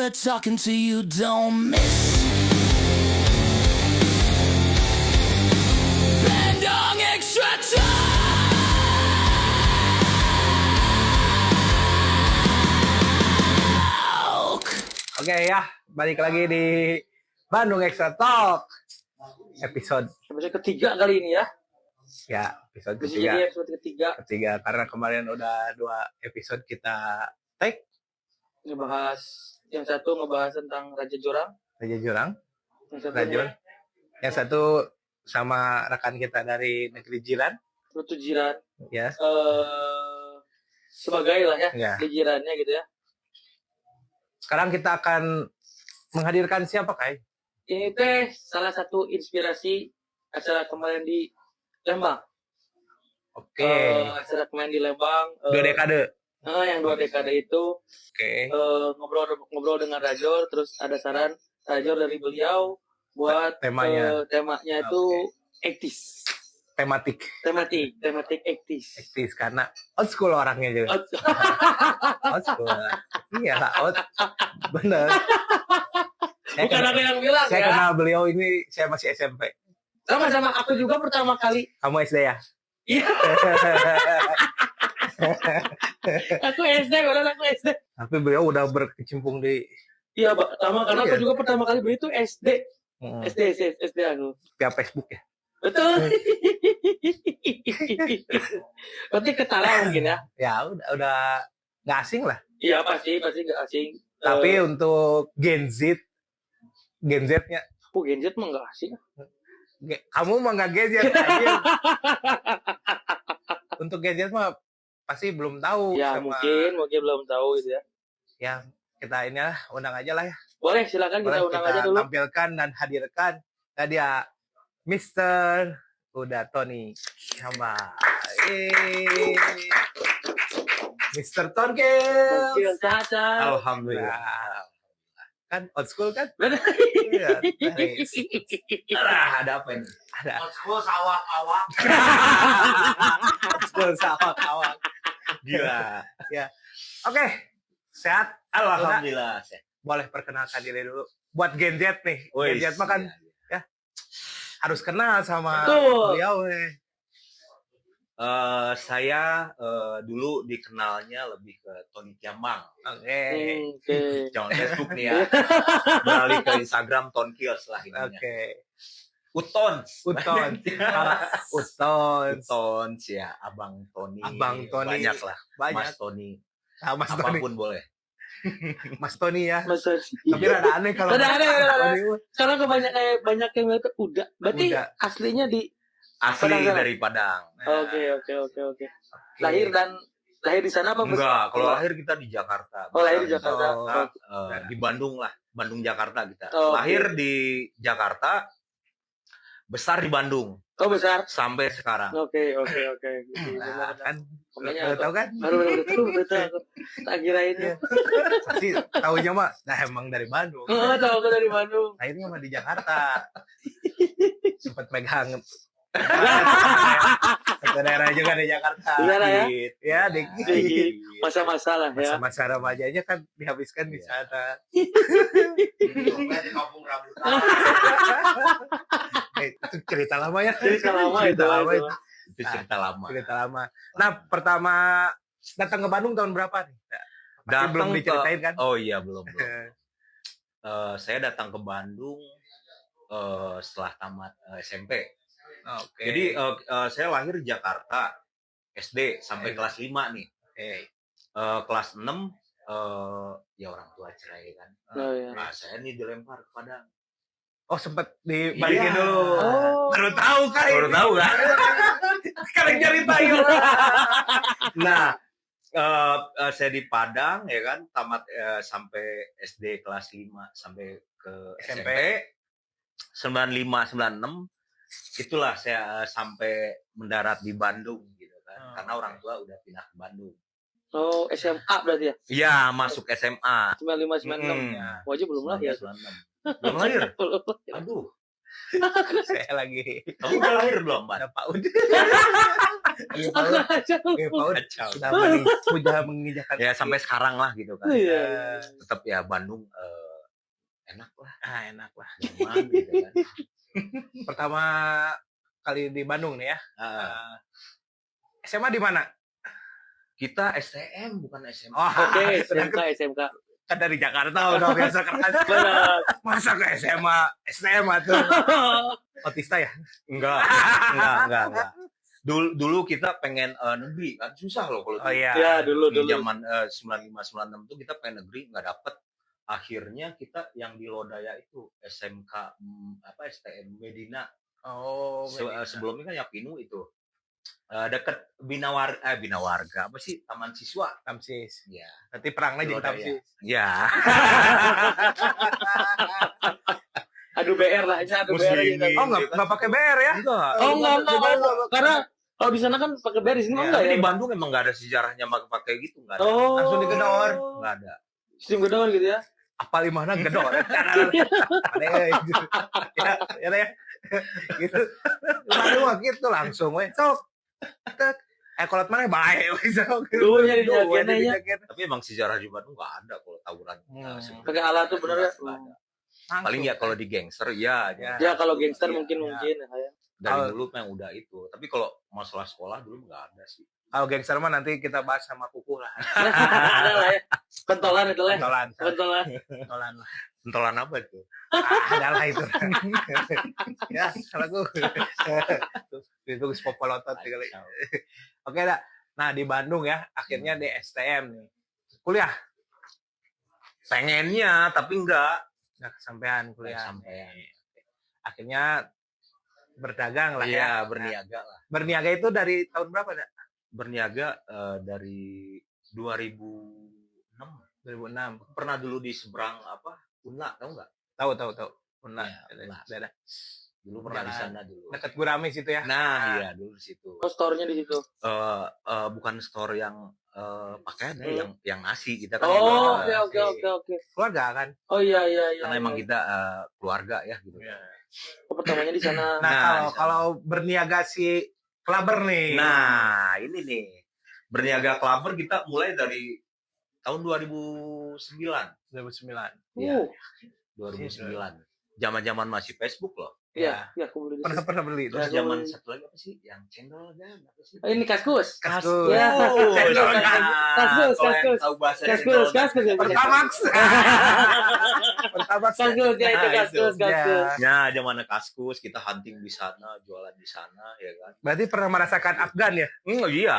good talking to you, don't miss. Bandung Extra Talk. Oke ya, balik lagi di Bandung Extra Talk episode ketiga kali ini ya. ya episode Bisa ketiga. jadi episode ketiga Karena kemarin udah 2 episode kita take ngebahas yang satu ngebahas tentang Raja Jurang, Raja Jurang, yang satu Rajun. Yang satu sama rekan kita dari negeri jiran, Putu Jiran, ya. sebagai lah ya, Ya. di jirannya gitu ya. Sekarang kita akan menghadirkan siapa, Kai? Ini teh salah satu inspirasi acara kemarin di Lembang. Oke. Acara kemarin di Lembang. 2 dekade. Yang 2 dekade itu Oke. ngobrol dengan Rajor, terus ada saran Rajor dari beliau buat Temanya. temanya itu 80s. Tematik Tematik 80s. aktif karena old school orangnya juga. Old school. Iya lah, bener. Bukan ada yang bilang Saya ya. kenal beliau ini, saya masih SMP. Sama-sama aku juga pertama kali. Kamu SD ya? Iya, aku SD, padahal aku SD. Tapi beliau udah berkecimpung di Iya, pertama karena Iya. aku juga pertama kali beli itu SD. mm, SD aku. via Facebook ya. Betul. Berarti ketara mungkin ya. Ya udah nggak asing lah. Iya, pasti nggak asing. Tapi untuk Gen Z-nya, aku Gen Z mah nggak asing. kamu mah nggak Gen Z. anjir. Untuk Gen Z mah pasti belum tahu Ya, sama mungkin belum tahu gitu ya. ya kita ini lah, undang aja lah ya. Boleh, silakan kita Boleh undang kita aja dulu. tampilkan dan hadirkan tadi ya Mr. Udah Tony Hamba. Mr. Tonkil. Oke, Caca. Alhamdulillah. Kan old school kan? Bener. Iya, nice. Ada apa ini? Ada Old school sawah awak. old school sama kawan. Gila. Ya. Oke. Sehat? Alhamdulillah. Boleh perkenalkan diri dulu. Buat Gen Z nih. Wih, Gen Z mah kan harus kenal sama Betul. beliau nih. Saya dulu dikenalnya lebih ke Tony Kiambang. Oke. Oke. Jangan Facebook nih ya. Beralih ke Instagram Tonkios lah ininya. Oke. Utons. Uton. Uton. Utons ya, Abang Tony. Abang Tony. Banyak lah. Banyak. Mas Tony. Ah, Mas Tony. Apapun boleh. Mas Tony ya. Mas Tapi rada aneh kalau Rada aneh, rada aneh. Tony. sekarang banyak yang bilang udah. Berarti Udah. aslinya di Asli Padang. dari Padang. Oke. Lahir di sana apa? Enggak, kalau lahir kita di Jakarta. Oh, lahir di Jakarta. Oh. Di Bandung lah. Bandung Jakarta kita. Oh, oke. Lahir di Jakarta, besar di Bandung Oh, besar. sampai sekarang. Oke. Nah, kan Makanya udah tahu kan? baru tahu. Tak kirain ya. Pasti tahunya mah nah emang dari Bandung. Oh, tahu aku dari Bandung. Akhirnya mah di Jakarta. Sempat megang satu daerah juga di Jakarta. Iya lah ya. Dikit. Ya, dikit. Dikit. Masa-masa lah ya. Masa-masa remajanya kan dihabiskan di sana. Di kampung rambutan. Itu cerita lama ya. Cerita lama itu. Itu cerita lama. Cerita lama. Nah, pertama datang ke Bandung tahun berapa nih? Pasti belum diceritain kan? Oh iya, belum. Saya datang ke Bandung setelah tamat SMP. Oke. Jadi saya lahir di Jakarta SD sampai kelas 5 nih. Kelas 6 ya orang tua cerai kan. Oh, iya. Nah, saya nih dilempar ke Padang. Oh, sempat dibalikin Iya. dulu. Oh. Baru tahu kan? Baru tahu kan? Sekarang ceritain. Nah, saya di Padang ya kan, tamat sampai SD kelas 5 sampai ke SMP 95 96. Itulah saya sampai mendarat di Bandung gitu kan. Karena orang tua udah pindah ke Bandung. Oh, SMA berarti ya? Iya, masuk SMA. 95 96. Ya. Wajib belum lahir. 96. Belum lahir. Belum lahir. Aduh, Saya lagi kamu udah lahir belum, Mbak? ada PAUD. Iya, Paul. Iya, Paul Kacau. sudah menginjakan Ya kaki. sampai sekarang lah gitu kan. Iya. Tetap ya Bandung enak lah, Enak lah. nyaman gitu kan. Pertama kali di Bandung nih ya. Ah, SMA di mana? kita STM bukan SMA. Oh, Oke, sedangkan SMK. kan dari Jakarta udah biasa keras. Benar. Masa ke SMA, SMA tuh. Otista ya? Enggak. Dulu kita pengen negeri kan susah loh kalau Oh iya. Ya, dulu. di zaman 95 96 tuh kita pengen negeri nggak dapet. Akhirnya kita yang di Lodaya itu SMK STM Medina. Oh, Sebelumnya kan Yapinu itu deket Bina Warga apa sih Taman Siswa. Tamsis. Ya. Nanti perangnya jadi Lodaya. Tamsis. Ya. Aduh BR lah, aduh BR Muslimin. gitu. Oh, nggak pakai BR ya? Enggak. Oh, enggak. Karena kalau di sana kan pakai BR, di sini mah Ya, enggak Tapi ya. di Bandung emang nggak ada sejarahnya pakai gitu nggak ada. Oh. Langsung digedor. Nggak ada. Sistem gedor gitu ya. Apa di mana gedor? Aneh gitu. Ya. Gitu. Lalu mah gitu langsung we. Sok. Tek. Kolot mana baik we sok. Dulunya di Dulu Jakarta ya. Jakarta. Tapi emang sejarah di Bandung nggak ada kalau tawuran. Sebenarnya. Pakai alat tuh bener ya. Nggak ada. Paling ya kalau di gangster ya. Ya kalau gangster Iya, mungkin ya. ya. dari dulu yang udah itu. Tapi kalau masalah sekolah dulu nggak ada sih. Kalau gangster mah nanti kita bahas sama kuku lah. Ada lah ya. Pentolan itu lah. Pentolan. Pentolan. lah. Pentolan apa itu? Ada lah itu. Ya, kalau gue. Itu popolotot kali. Oke, dah. Nah, di Bandung ya, akhirnya di STM nih. Kuliah. Pengennya tapi enggak. Nggak kesampean kuliah. Sampai. Akhirnya berdagang lah Iya, ya. berniaga lah. Berniaga itu dari tahun berapa, dah? Berniaga dari 2006. 2006. Pernah dulu di seberang Unla, tahu nggak? Tahu. Pernah. Ya, Unla. Daerah. Dulu pernah di Jalan. sana dulu. Dekat Gurame situ ya. Nah, iya dulu di situ. Oh, store-nya di situ. Bukan store yang pakaian ya, yang nasi kita kan. Oh, juga, oke. Keluarga kan. Oh iya. Karena emang kita keluarga ya gitu. Oh, pertamanya di sana. Nah, kalau berniaga si Klaber nih. Nah, ini nih. Berniaga Klaber kita mulai dari tahun 2009. 2009. Iya. 2009. Zaman-zaman masih Facebook loh. Iya, aku beli di situ. Pernah beli. Terus Ya, zaman dulu. satu lagi apa sih? Yang cendol kan apa sih? Oh, ini kaskus. Kaskus. Ya. Kaskus. Kaskus. Kalau yang tahu bahasa Kaskus. Pertamax. Pertamax. Kaskus ya itu Nah, kaskus. Ya, zaman Kaskus kita hunting di sana, jualan di sana, ya kan? Berarti pernah merasakan Afgan ya? Iya.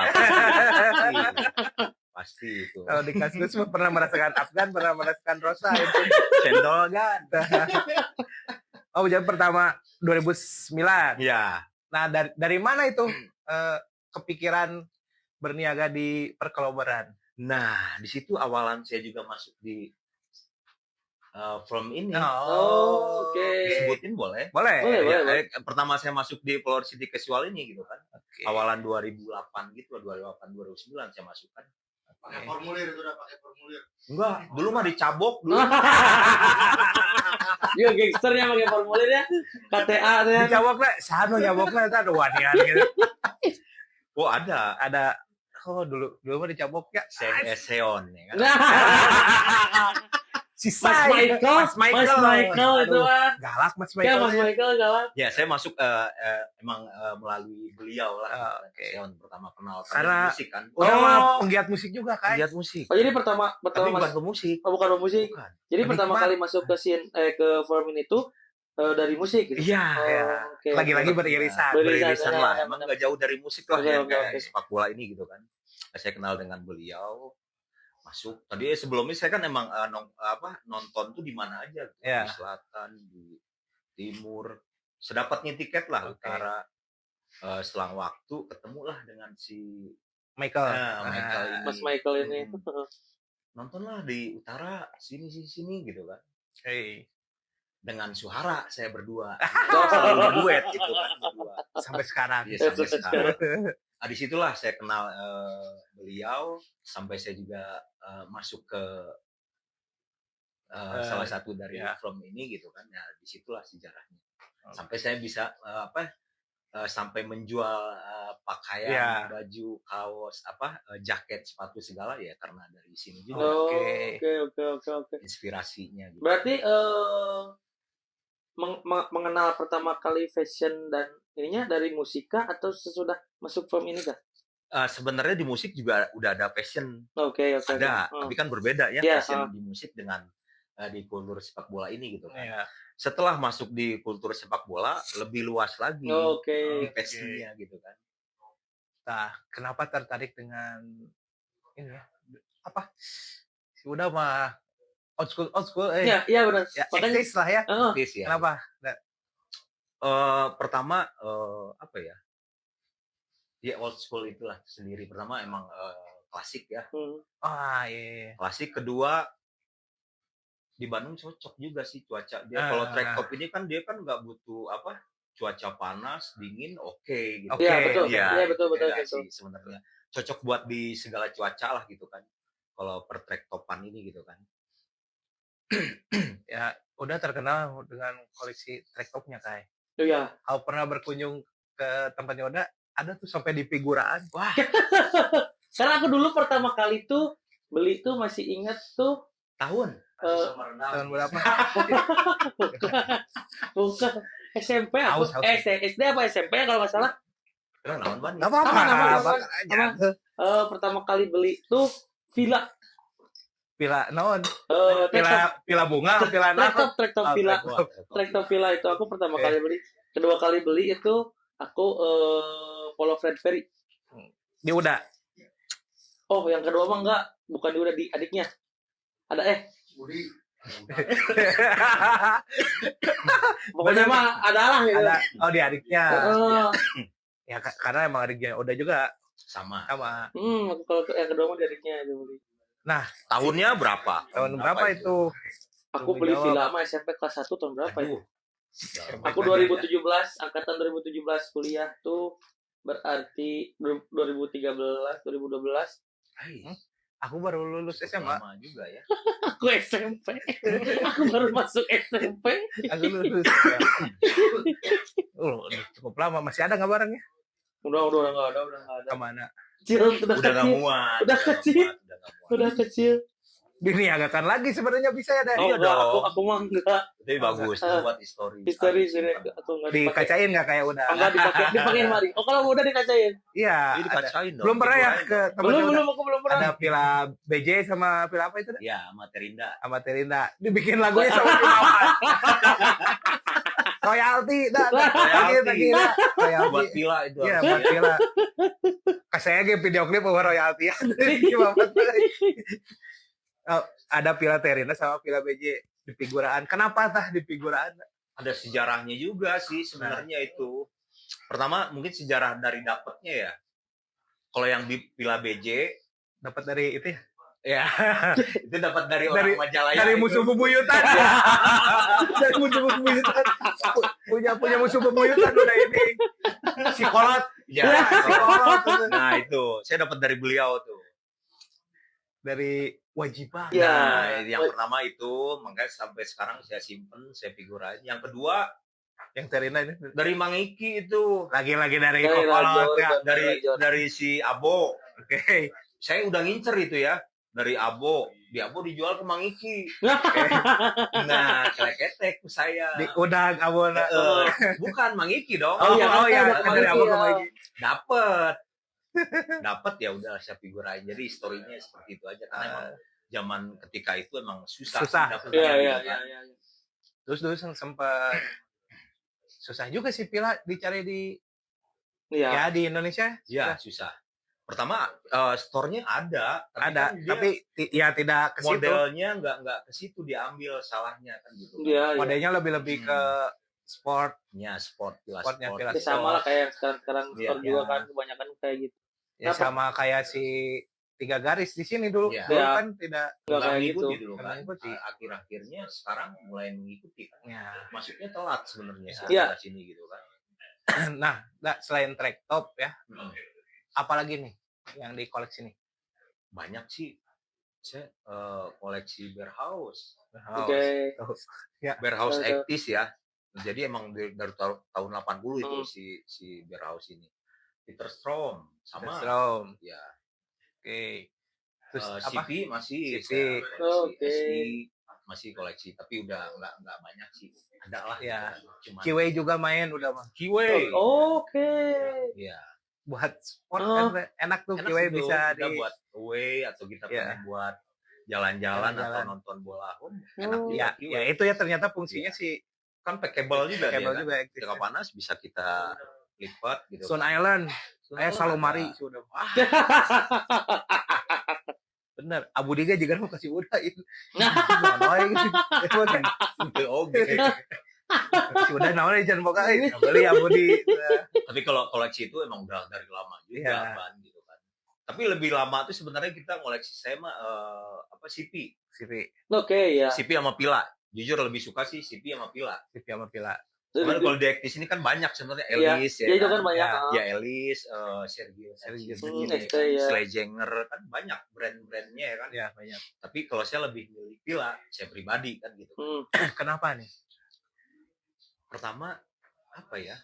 Pasti itu. Kalau di Kaskus mah pernah merasakan Afgan, pernah merasakan Rosa itu. Cendol kan? Oh, jadi pertama 2009. Iya. Nah, dari mana itu kepikiran berniaga di perkelobaran? Nah, di situ awalan saya juga masuk di From ini. Oh, oke. Disebutin boleh? Boleh. Boleh. Pertama saya masuk di Flower City Casual ini gitu kan. Oke. Awalan 2008 gitu, 2008 2009 saya masuk kan. Pakai formulir itu udah pakai formulir. Enggak, dulu mah dicabok dulu. Iya, gangsternya pakai formulir ya. KTA tuh ya. Dijawabnya, sano nyaboknya itu ada wanian gitu. Oh, ada. Ada dulu mah dicabok ya. Seon ya kan. Si Mas Michael itu ah. Galak Mas Ya Michael. Mas Michael galak. Ya, saya masuk emang melalui beliau lah. Oke. Seon pertama kenal Karena- musik kan. Udah mah penggiat musik juga kan. Lihat musik. Oh, jadi pertama Tapi bukan masuk pemusik. oh, bukan musik. Bukan. Jadi pertama Penikmat. kali masuk ke scene ke Formin itu dari musik gitu. Iya. Oh, ya. oke. Lagi-lagi beririsan. Beririsan, Beririsan ya, lah. ya, Emang benar. nggak jauh dari musik lah. Oke, yang oke, kayak oke. sepak bola ini gitu kan. Saya kenal dengan beliau. Masuk. Tadi sebelumnya saya kan emang nonton tuh di mana aja. Gitu. Iya. Di selatan, di timur. Sedapatnya tiket lah. Oke. Utara. Selang waktu ketemulah dengan si Michael. Michael ini. Mas Michael ini. Nontonlah di utara sini gitu kan. Hey. Dengan Suhara saya berdua. Oh. Selalu duet gitu kan berdua. Sampai sekarang. Iya, sampai sekarang. Nah, disitulah saya kenal beliau sampai saya juga masuk ke salah satu dari ya. From ini gitu kan. Ya disitulah sejarahnya. Sampai saya bisa sampai menjual pakaian, Iya. baju, kaos, jaket, sepatu segala ya karena dari sini juga Oh, Oke. oke. inspirasinya gitu. Berarti mengenal pertama kali fashion dan ininya dari musika atau sesudah masuk film ini kah? Sebenarnya di musik juga udah ada passion, Oke. ada, Hmm. tapi kan berbeda ya Iya, passion di musik dengan di kultur sepak bola ini gitu kan. Iya. Setelah masuk di kultur sepak bola lebih luas lagi Oke. di passionnya gitu kan. Nah, kenapa tertarik dengan ini ya? Apa? Udah mah old school. Iya benar. Ya, Makanya eksis lah ya. heeh. Aktif ya. Kenapa? Pertama ya old school itulah sendiri. Pertama emang klasik ya. Ah, iya. Klasik. Kedua di Bandung cocok juga sih cuaca dia. Kalau track top ini kan dia kan nggak butuh cuaca panas, dingin, oke gitu. Oke, Iya betul. Iya, Iya betul. beda sih sebenarnya. Cocok buat di segala cuaca lah gitu kan. Kalau per track topan ini gitu kan. Ya, udah terkenal dengan koleksi track topnya Kai. Iya. Kalau pernah berkunjung ke tempatnya Oda, ada tuh sampai di figuraan. Wah, Karena aku dulu pertama kali tuh beli tuh masih ingat tuh Tahun tahun berapa? bukan SMP aku Haus. SD apa SMP kalau nggak salah. naon ban? Enggak apa-apa. Aman. Bakal aja. Pertama kali beli tuh villa. Pila naon? Track Pila bunga, pila naon? top villa. Oh, Track top villa itu aku pertama Oke. kali beli. Kedua kali beli itu aku Polo Fredberry. Di Uda. Oh, yang kedua mah enggak, bukan dia udah di adiknya. Ada Budi. pokoknya mah adalah gitu. Ada di adiknya. Heeh. Ya karena emang adiknya Oda juga Sama. sama. Aku kalau yang kedua mah di adiknya itu beli. Tahunnya berapa? Tahun berapa itu? Aku Belum beli dijawab. villa mah SMP kelas 1 tahun berapa ya? Aduh. Aku 2017, angkatan 2017 kuliah tuh berarti 2013, 2012 Hai, Aku baru lulus SMA. lama juga ya. aku SMP. Aku baru masuk SMP. Aku lulus. Udah cukup lama. Masih ada nggak barangnya? Udah enggak ada. Kemana? Kecil, Udah nggak kecil. muat. Udah kecil. Udah nggak muat. Udah kecil. Diniagakan lagi sebenarnya bisa ya dari. Oh, Iya enggak, dong. aku mah enggak. Tapi bagus Ah. buat histori. History aku enggak dipakai. Dikacain nggak kayak udah? Enggak dipakai mari. Oh, kalau udah dikacain. Iya. Ini dikacain dong. Belum pernah ya Dijualin ke dong. tempatnya Uda? Aku belum pernah. Ada pila BJ sama pila apa itu? Ya, Materinda. Sama Terinda. Dibikin lagunya sama Pimawan. Royalty, dah. Royalty. Royalty. Buat pila itu. Iya, harusnya. buat pila. Kasih aja video klip over royalty. Oh, ada pila Terinda sama pila BJ di figuraan. Kenapa tah di figuraan? Ada sejarahnya juga sih sebenarnya itu. Pertama mungkin sejarah dari dapatnya ya. Kalau yang di pila BJ Dapat dari itu ya? ya itu dapat dari orang Majalaya. Dari itu. musuh bebuyutan. Dari musuh bebuyutan. Punya musuh bebuyutan udah ini. Si Kolot. Ya. Si Kolot. Nah, itu saya dapat dari beliau tuh. Dari Wajiban. Iya. Nah, yang pertama itu makanya sampai sekarang saya simpen, saya figurain. Yang kedua Yang Terinda ini. dari Mang Iki itu, Lagi-lagi dari Dari Kolot. Rajor. Ya. dari si Abo. Oke. Saya udah ngincer itu ya. Dari Abo, di Abo dijual ke Mang Iki. Nah, keleketek ke saya. Di udang abona. Bukan Mang Iki dong. Oh, iya, oh ya, kan, dari Mang Abo Iki, ke ya. Mang Iki. Dapat ya udah saya figurain. Jadi historinya seperti itu aja karena emang zaman ketika itu emang susah dapetnya Iya. gitu kan. Terus sempat susah juga sih pila dicari di Iya. ya di Indonesia. Ya, susah. Pertama store-nya ada, Ada, kan dia tapi ya tidak ke situ. modelnya nggak ke situ diambil salahnya kan gitu. Iya. Modelnya lebih ke sportnya Sportnya pila. Ya, sama lah kayak yang sekarang Iya, store juga iya. kan kebanyakan kayak gitu. Ya Kenapa? sama kayak si 3 garis di sini dulu. Iya. Dulu Iya. kan tidak Nggak kayak mengikuti gitu. dulu Nggak kan. mengikuti. Akhir-akhirnya sekarang mulai mengikuti kan. ya. Masuknya telat sebenarnya sih Iya. di sini gitu kan. Nah, selain track top ya, Mm. apalagi nih yang di koleksi nih? Banyak sih. Saya koleksi Bearhouse. Oke. Ya. Bearhouse Betul. 80s ya. Jadi emang dari tahun 80 itu Hmm. si Beer House ini. Peter Strom sama Strom. ya Oke. Terus apa? CP masih CP. saya koleksi, Oke. SI masih koleksi tapi udah nggak banyak sih. Ada lah Ya. cuman Kiwei juga main udah mah. Kiwei. Oke. Iya. Buat sport Oh. kan enak tuh Enak Kiwei sih tuh, bisa kita di buat away atau kita Iya. pengen buat jalan-jalan atau Jalan-jalan. nonton bola home enak Oh. juga ya, Kiwei. ya itu ya ternyata fungsinya Iya. sih Kan packable juga kabel dia kan. juga aktif. Ketika panas bisa kita lipat gitu. Sun kan. Island, Sun saya Island Salomari ada. sudah. Bener, Abu Diga juga mau kasih udahin. Nonoy gitu. Oke. Sudah namanya jangan boga beli Abu Di. Tapi kalau koleksi itu emang udah dari lama juga Iya. Ban gitu kan. Tapi lebih lama tuh sebenarnya kita ngoleksi saya mah CP. CP, Oke ya. CP sama Pila. Jujur lebih suka sih CP sama Pila. CP sama Pila. Cuman kalau di Actis ini kan banyak sebenarnya Iya, Elis ya itu kan banyak. Ya. ah. Ya Elis, Sergio, Sergio ST ya. Sledgehanger kan banyak brand-brandnya ya kan. Ya banyak. Tapi kalau saya lebih milih Pila, saya pribadi kan gitu. Kenapa nih? Pertama apa ya?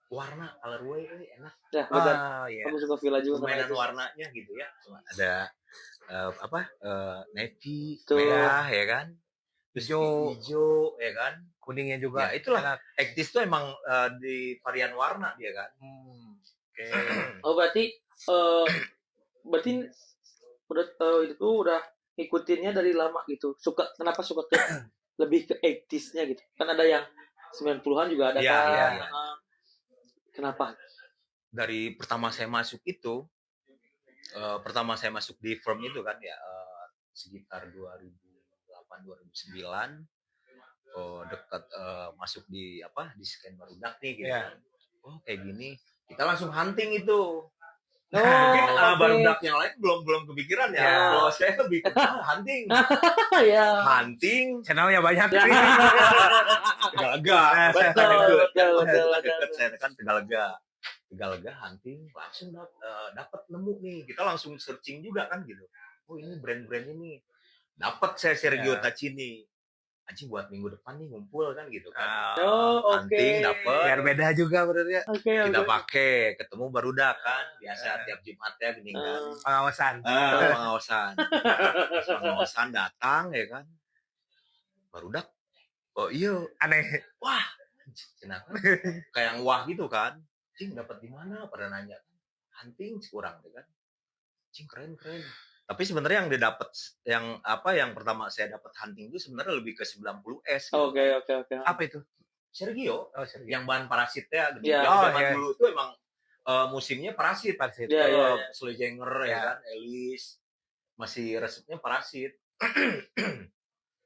Warna colorway enak. Ya, benar. Iya. Kamu suka villa juga sama Permainan itu. warnanya gitu ya. Cuma ada navy, Tuh. merah ya kan. Terus Hijau. hijau ya kan. Kuningnya juga. Ya, itulah. enak. Actis tuh emang di varian warna dia kan. Oke. Oh berarti itu udah ngikutinnya dari lama gitu. Kenapa suka ke lebih ke 80s-nya gitu. Kan ada yang 90-an juga ada Iya, kan. iya, iya. Kenapa? Dari pertama saya masuk itu, pertama saya masuk di firm itu kan ya sekitar 2008-2009, dekat masuk di scan barudak nih gitu. Iya. Kan. Oh kayak gini, kita langsung hunting itu. Oh, Mungkin oke. barudak yang lain belum kepikiran ya. Ya. Kalau saya lebih hunting, ya. hunting. Channelnya banyak Ya. sih. Tegalega, Betul. dekat saya kan Tegalega hunting langsung dapat nemu nih, kita langsung searching juga kan gitu. Oh ini brand-brand ini dapat saya Sergio Ya. Tacchini, anjing buat minggu depan nih ngumpul kan gitu kan. Oh, oke. Hunting dapet, Biar beda juga benernya Oke, kita oke. pakai, ketemu barudak kan biasa Ya. tiap Jumat ya gini kan. pengawasan. Pengawasan. Pas pengawasan datang ya kan. Barudak. Oh iya, Aneh. wah. Kenapa? Kayak yang wah gitu kan. Cing dapat di mana? Pada nanya. Hunting kurang ya kan. Cing keren. Tapi sebenarnya yang didapat yang pertama saya dapat hunting itu sebenarnya lebih ke 90S. Gitu. Oke. Apa itu? Sergio Oh, serius. yang bahan parasitnya gitu. Ya. Yang Oh, zaman iya. dulu tuh emang musimnya parasit. Parasit. Iya, iya. Sledgehanger ya Ya. kan, Elis. Masih resepnya parasit.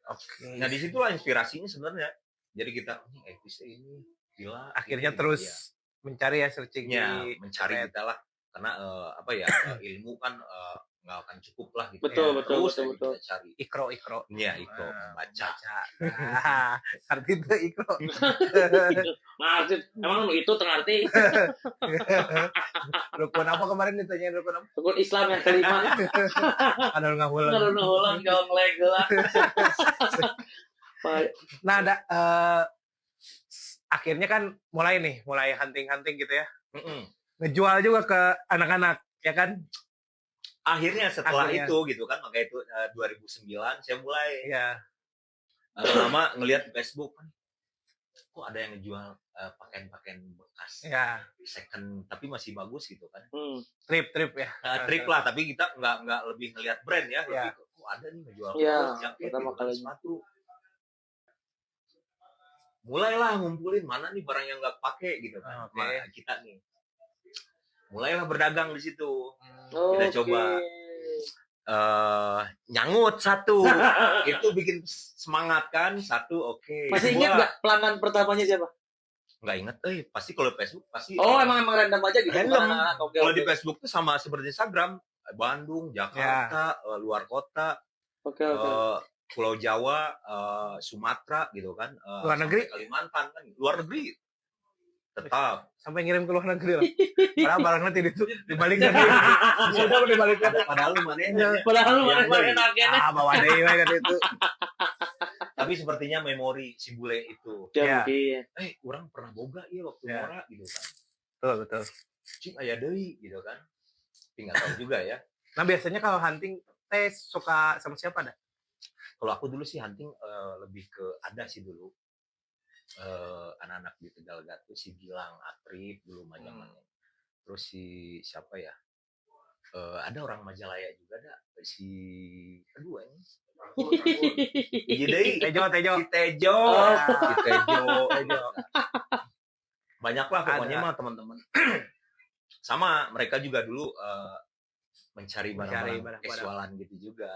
Oke. Nah, disitulah inspirasinya sebenarnya. Jadi kita ini gila. Akhirnya ini, terus ya. mencari ya searching Ya, di mencari internet. kita lah. Karena ilmu kan nggak akan cukup lah gitu. Betul, Ya, betul, terus betul, aja betul. kita cari. Ikro. Ya, itu baca. Arti itu ikro. Maksud, emang itu terarti Rukun apa kemarin ditanyain rukun apa? rukun Islam yang kelima. Ada ngahulang. Kalau ulang jawab lagi lah. Nah, ada akhirnya kan mulai hunting gitu ya. Mm-mm. Ngejual juga ke anak-anak, ya kan? Akhirnya setelah Akhirnya. itu gitu kan, makanya itu 2009 saya mulai Iya. lama ngelihat di Facebook kan, kok ada yang ngejual pakaian-pakaian bekas Ya, second tapi masih bagus gitu kan. trip ya. Trip lah, tapi kita nggak lebih ngelihat brand ya, Ya. lebih kok ada nih ngejual Ya, jaket, pertama gitu kan, kali. sepatu. Mulailah ngumpulin mana nih barang yang nggak pakai gitu kan. Oke. Nah, kita nih mulailah berdagang di situ. Oke. coba. Nyangut satu itu bikin semangat kan, satu oke. Masih ingat nggak pelanggan pertamanya siapa? Nggak inget, pasti kalau Facebook pasti. Oh, emang random aja gitu. Random. Anak-anak. Oke, Kalau oke. di Facebook tuh sama seperti Instagram, Bandung, Jakarta, luar kota, Oke, oke. Pulau Jawa, Sumatera gitu kan. Luar negeri? sampai Kalimantan kan, luar negeri tetap. Sampai ngirim ke luar negeri lah. Padahal barangnya tidak itu dibalikkan. Sudah dibalikkan. Padahal lu mana Padahal lu Iya, mana-mana agennya. Bawa deh kan itu. Tapi sepertinya memori si bule itu. Ya, Ya. mungkin. Orang pernah boga ya waktu Ya. Mora gitu kan. Betul, betul. Cing aya deui gitu kan. Tapi nggak tahu juga ya. Nah, biasanya kalau hunting teh suka sama siapa dah? Kalau aku dulu sih hunting lebih ke ada sih dulu. Anak-anak di Tegal tuh si Gilang, Atrip dulu mah zamannya. Terus si siapa ya? Ada orang Majalaya juga ada si kedua ini. Iya deh, Tejo. si Tejo. Oh. Si Tejo. Banyak lah pokoknya Ada. mah teman-teman. Sama mereka juga dulu mencari barang-barang barang-barang. casualan gitu juga.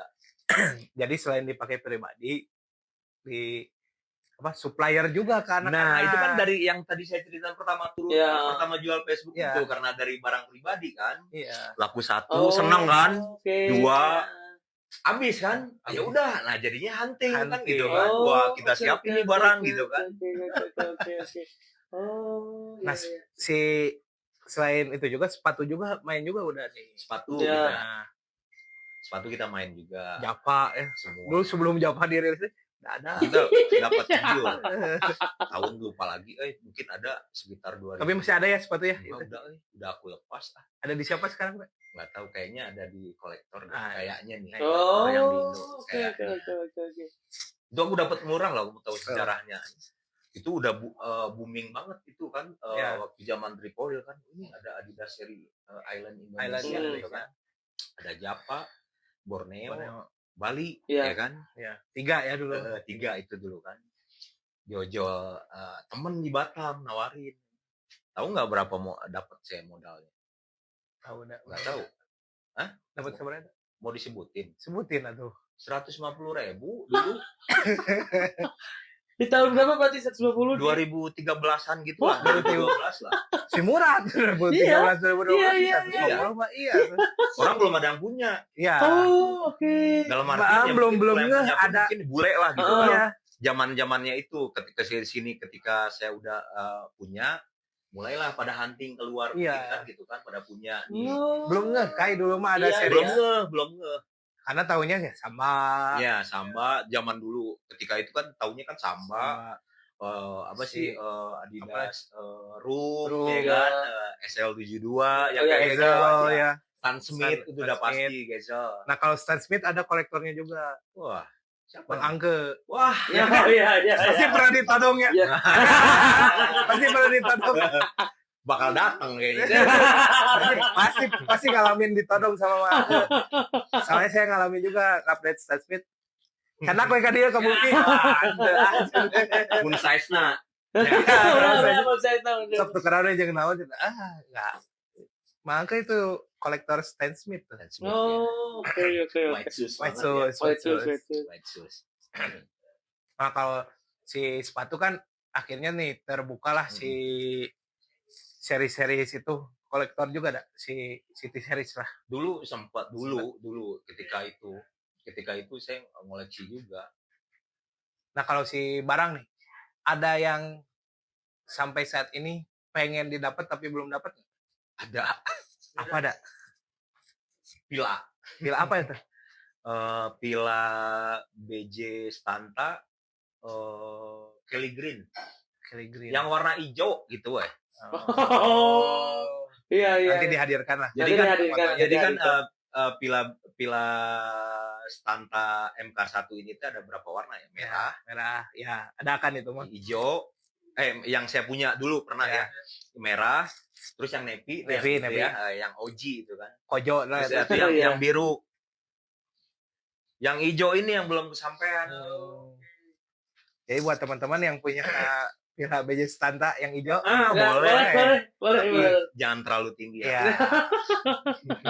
Jadi selain dipakai pribadi, di apa supplier juga kan? Nah, itu kan dari yang tadi saya cerita pertama turun, Ya. pertama jual Facebook Ya. itu karena dari barang pribadi kan. Iya. Laku 1, seneng kan? Oke. 2, habis kan? Ya udah, nah jadinya hunting kan Hunting. gitu kan. Oh, Wah, kita oke, siapin oke, nih barang oke, gitu oke, kan. Oke. Oh, Nah, iya. si selain itu juga sepatu juga main juga udah nih. Sepatu Ya. kita, Nah, sepatu kita main juga. Japa ya. Semua. Dulu sebelum Japa dirilis enggak ada. Kita dapat video tahun lupa lagi, mungkin ada sekitar 2000. Tapi masih ada ya sepatu ya? Enggak, udah aku lepas ah. Ada di siapa sekarang, Pak? Nggak tahu, kayaknya ada di kolektor deh, Ah, kayaknya nih. Oh, yang di Indo oke. kayaknya. Oke. Itu aku dapat murah loh, aku tahu sejarahnya. Itu udah booming banget itu kan Ya. waktu zaman Tripoli kan. Ini ada Adidas seri Island Indonesia Island, gitu kan. Ada Japa, Borneo, Borneo. Bali, Iya. ya kan? Ya, 3 ya dulu. 3 itu dulu kan. Jojol temen di Batam nawarin. Tahu nggak berapa mau dapat saya modalnya? Tahu enggak? Nggak tahu. Dapat seberapa? Mau disebutin? Sebutin atuh. 150.000 dulu. Di tahun berapa berarti 150? 2013-an gitu Wah. lah. 2012 lah. Si murah 2013 2012. Iya. Iya. Orang belum ada yang punya. Iya. Oh, oke. Dalam Mbak, artian belum yang ngeh punya pun ada. mungkin bule lah gitu Oh. kan. Iya. Zaman-zamannya itu ketika saya di sini, ketika saya udah punya, mulailah pada hunting keluar Iya. gitu kan, pada punya nih. Oh. Belum ngeh kai dulu mah ada Iya, seri. Belum ngeh. Karena tahunya ya sama. Ya, Samba zaman dulu. Ketika itu kan tahunya kan Samba, apa sih Adidas, Room, ya kan, SL72, yang Oh, iya, kayak gitu. Gezel ya. Stan Smith itu udah Stan Smith. pasti Gezel. Nah, kalau Stan Smith ada kolektornya juga. Wah, siapa? Bang Angke. Wah, Iya. Pasti pernah ditodong ya. Iya. Pasti pernah ditodong. bakal datang kayaknya. pasti ngalamin ditodong sama Bang Angke. Soalnya saya ngalamin juga update Stan Smith. Karena aku yang dia ke Multi. Mun size-na. Saya tahu. Sok tukeran aja jeung naon. Enggak. Bang Angke itu kolektor Stan Smith. Oh, oke. White shoes. White banget ya. shoes. White shoes. Nah, kalau si sepatu kan akhirnya nih terbukalah si seri-seri itu kolektor juga ada si City Series lah. Dulu sempat dulu ketika itu saya ngoleksi juga. Nah, kalau si barang nih ada yang sampai saat ini pengen didapat tapi belum dapat nggak? Ada Apa ada? pila Pila apa itu? pila BJ Stanta Kelly Green Kelly Green. yang warna hijau gitu Oh. Iya. Nanti dihadirkan lah. Jadi Nanti kan dihadirkan, jadi kan dihadirkan. pila Stanta MK1 ini tuh ada berapa warna ya? Merah, Merah. Ya, ada kan itu mah. hijau, yang saya punya dulu pernah ya. Merah, terus yang navy, itu Navy, yang, itu navy. ya, yang OG itu kan. Kojo lah. Terus itu. yang, Iya. yang biru. Yang hijau ini yang belum kesampaian. Jadi buat teman-teman yang punya pila BJ Stanta yang hijau, Boleh. Jangan terlalu tinggi ya. ya.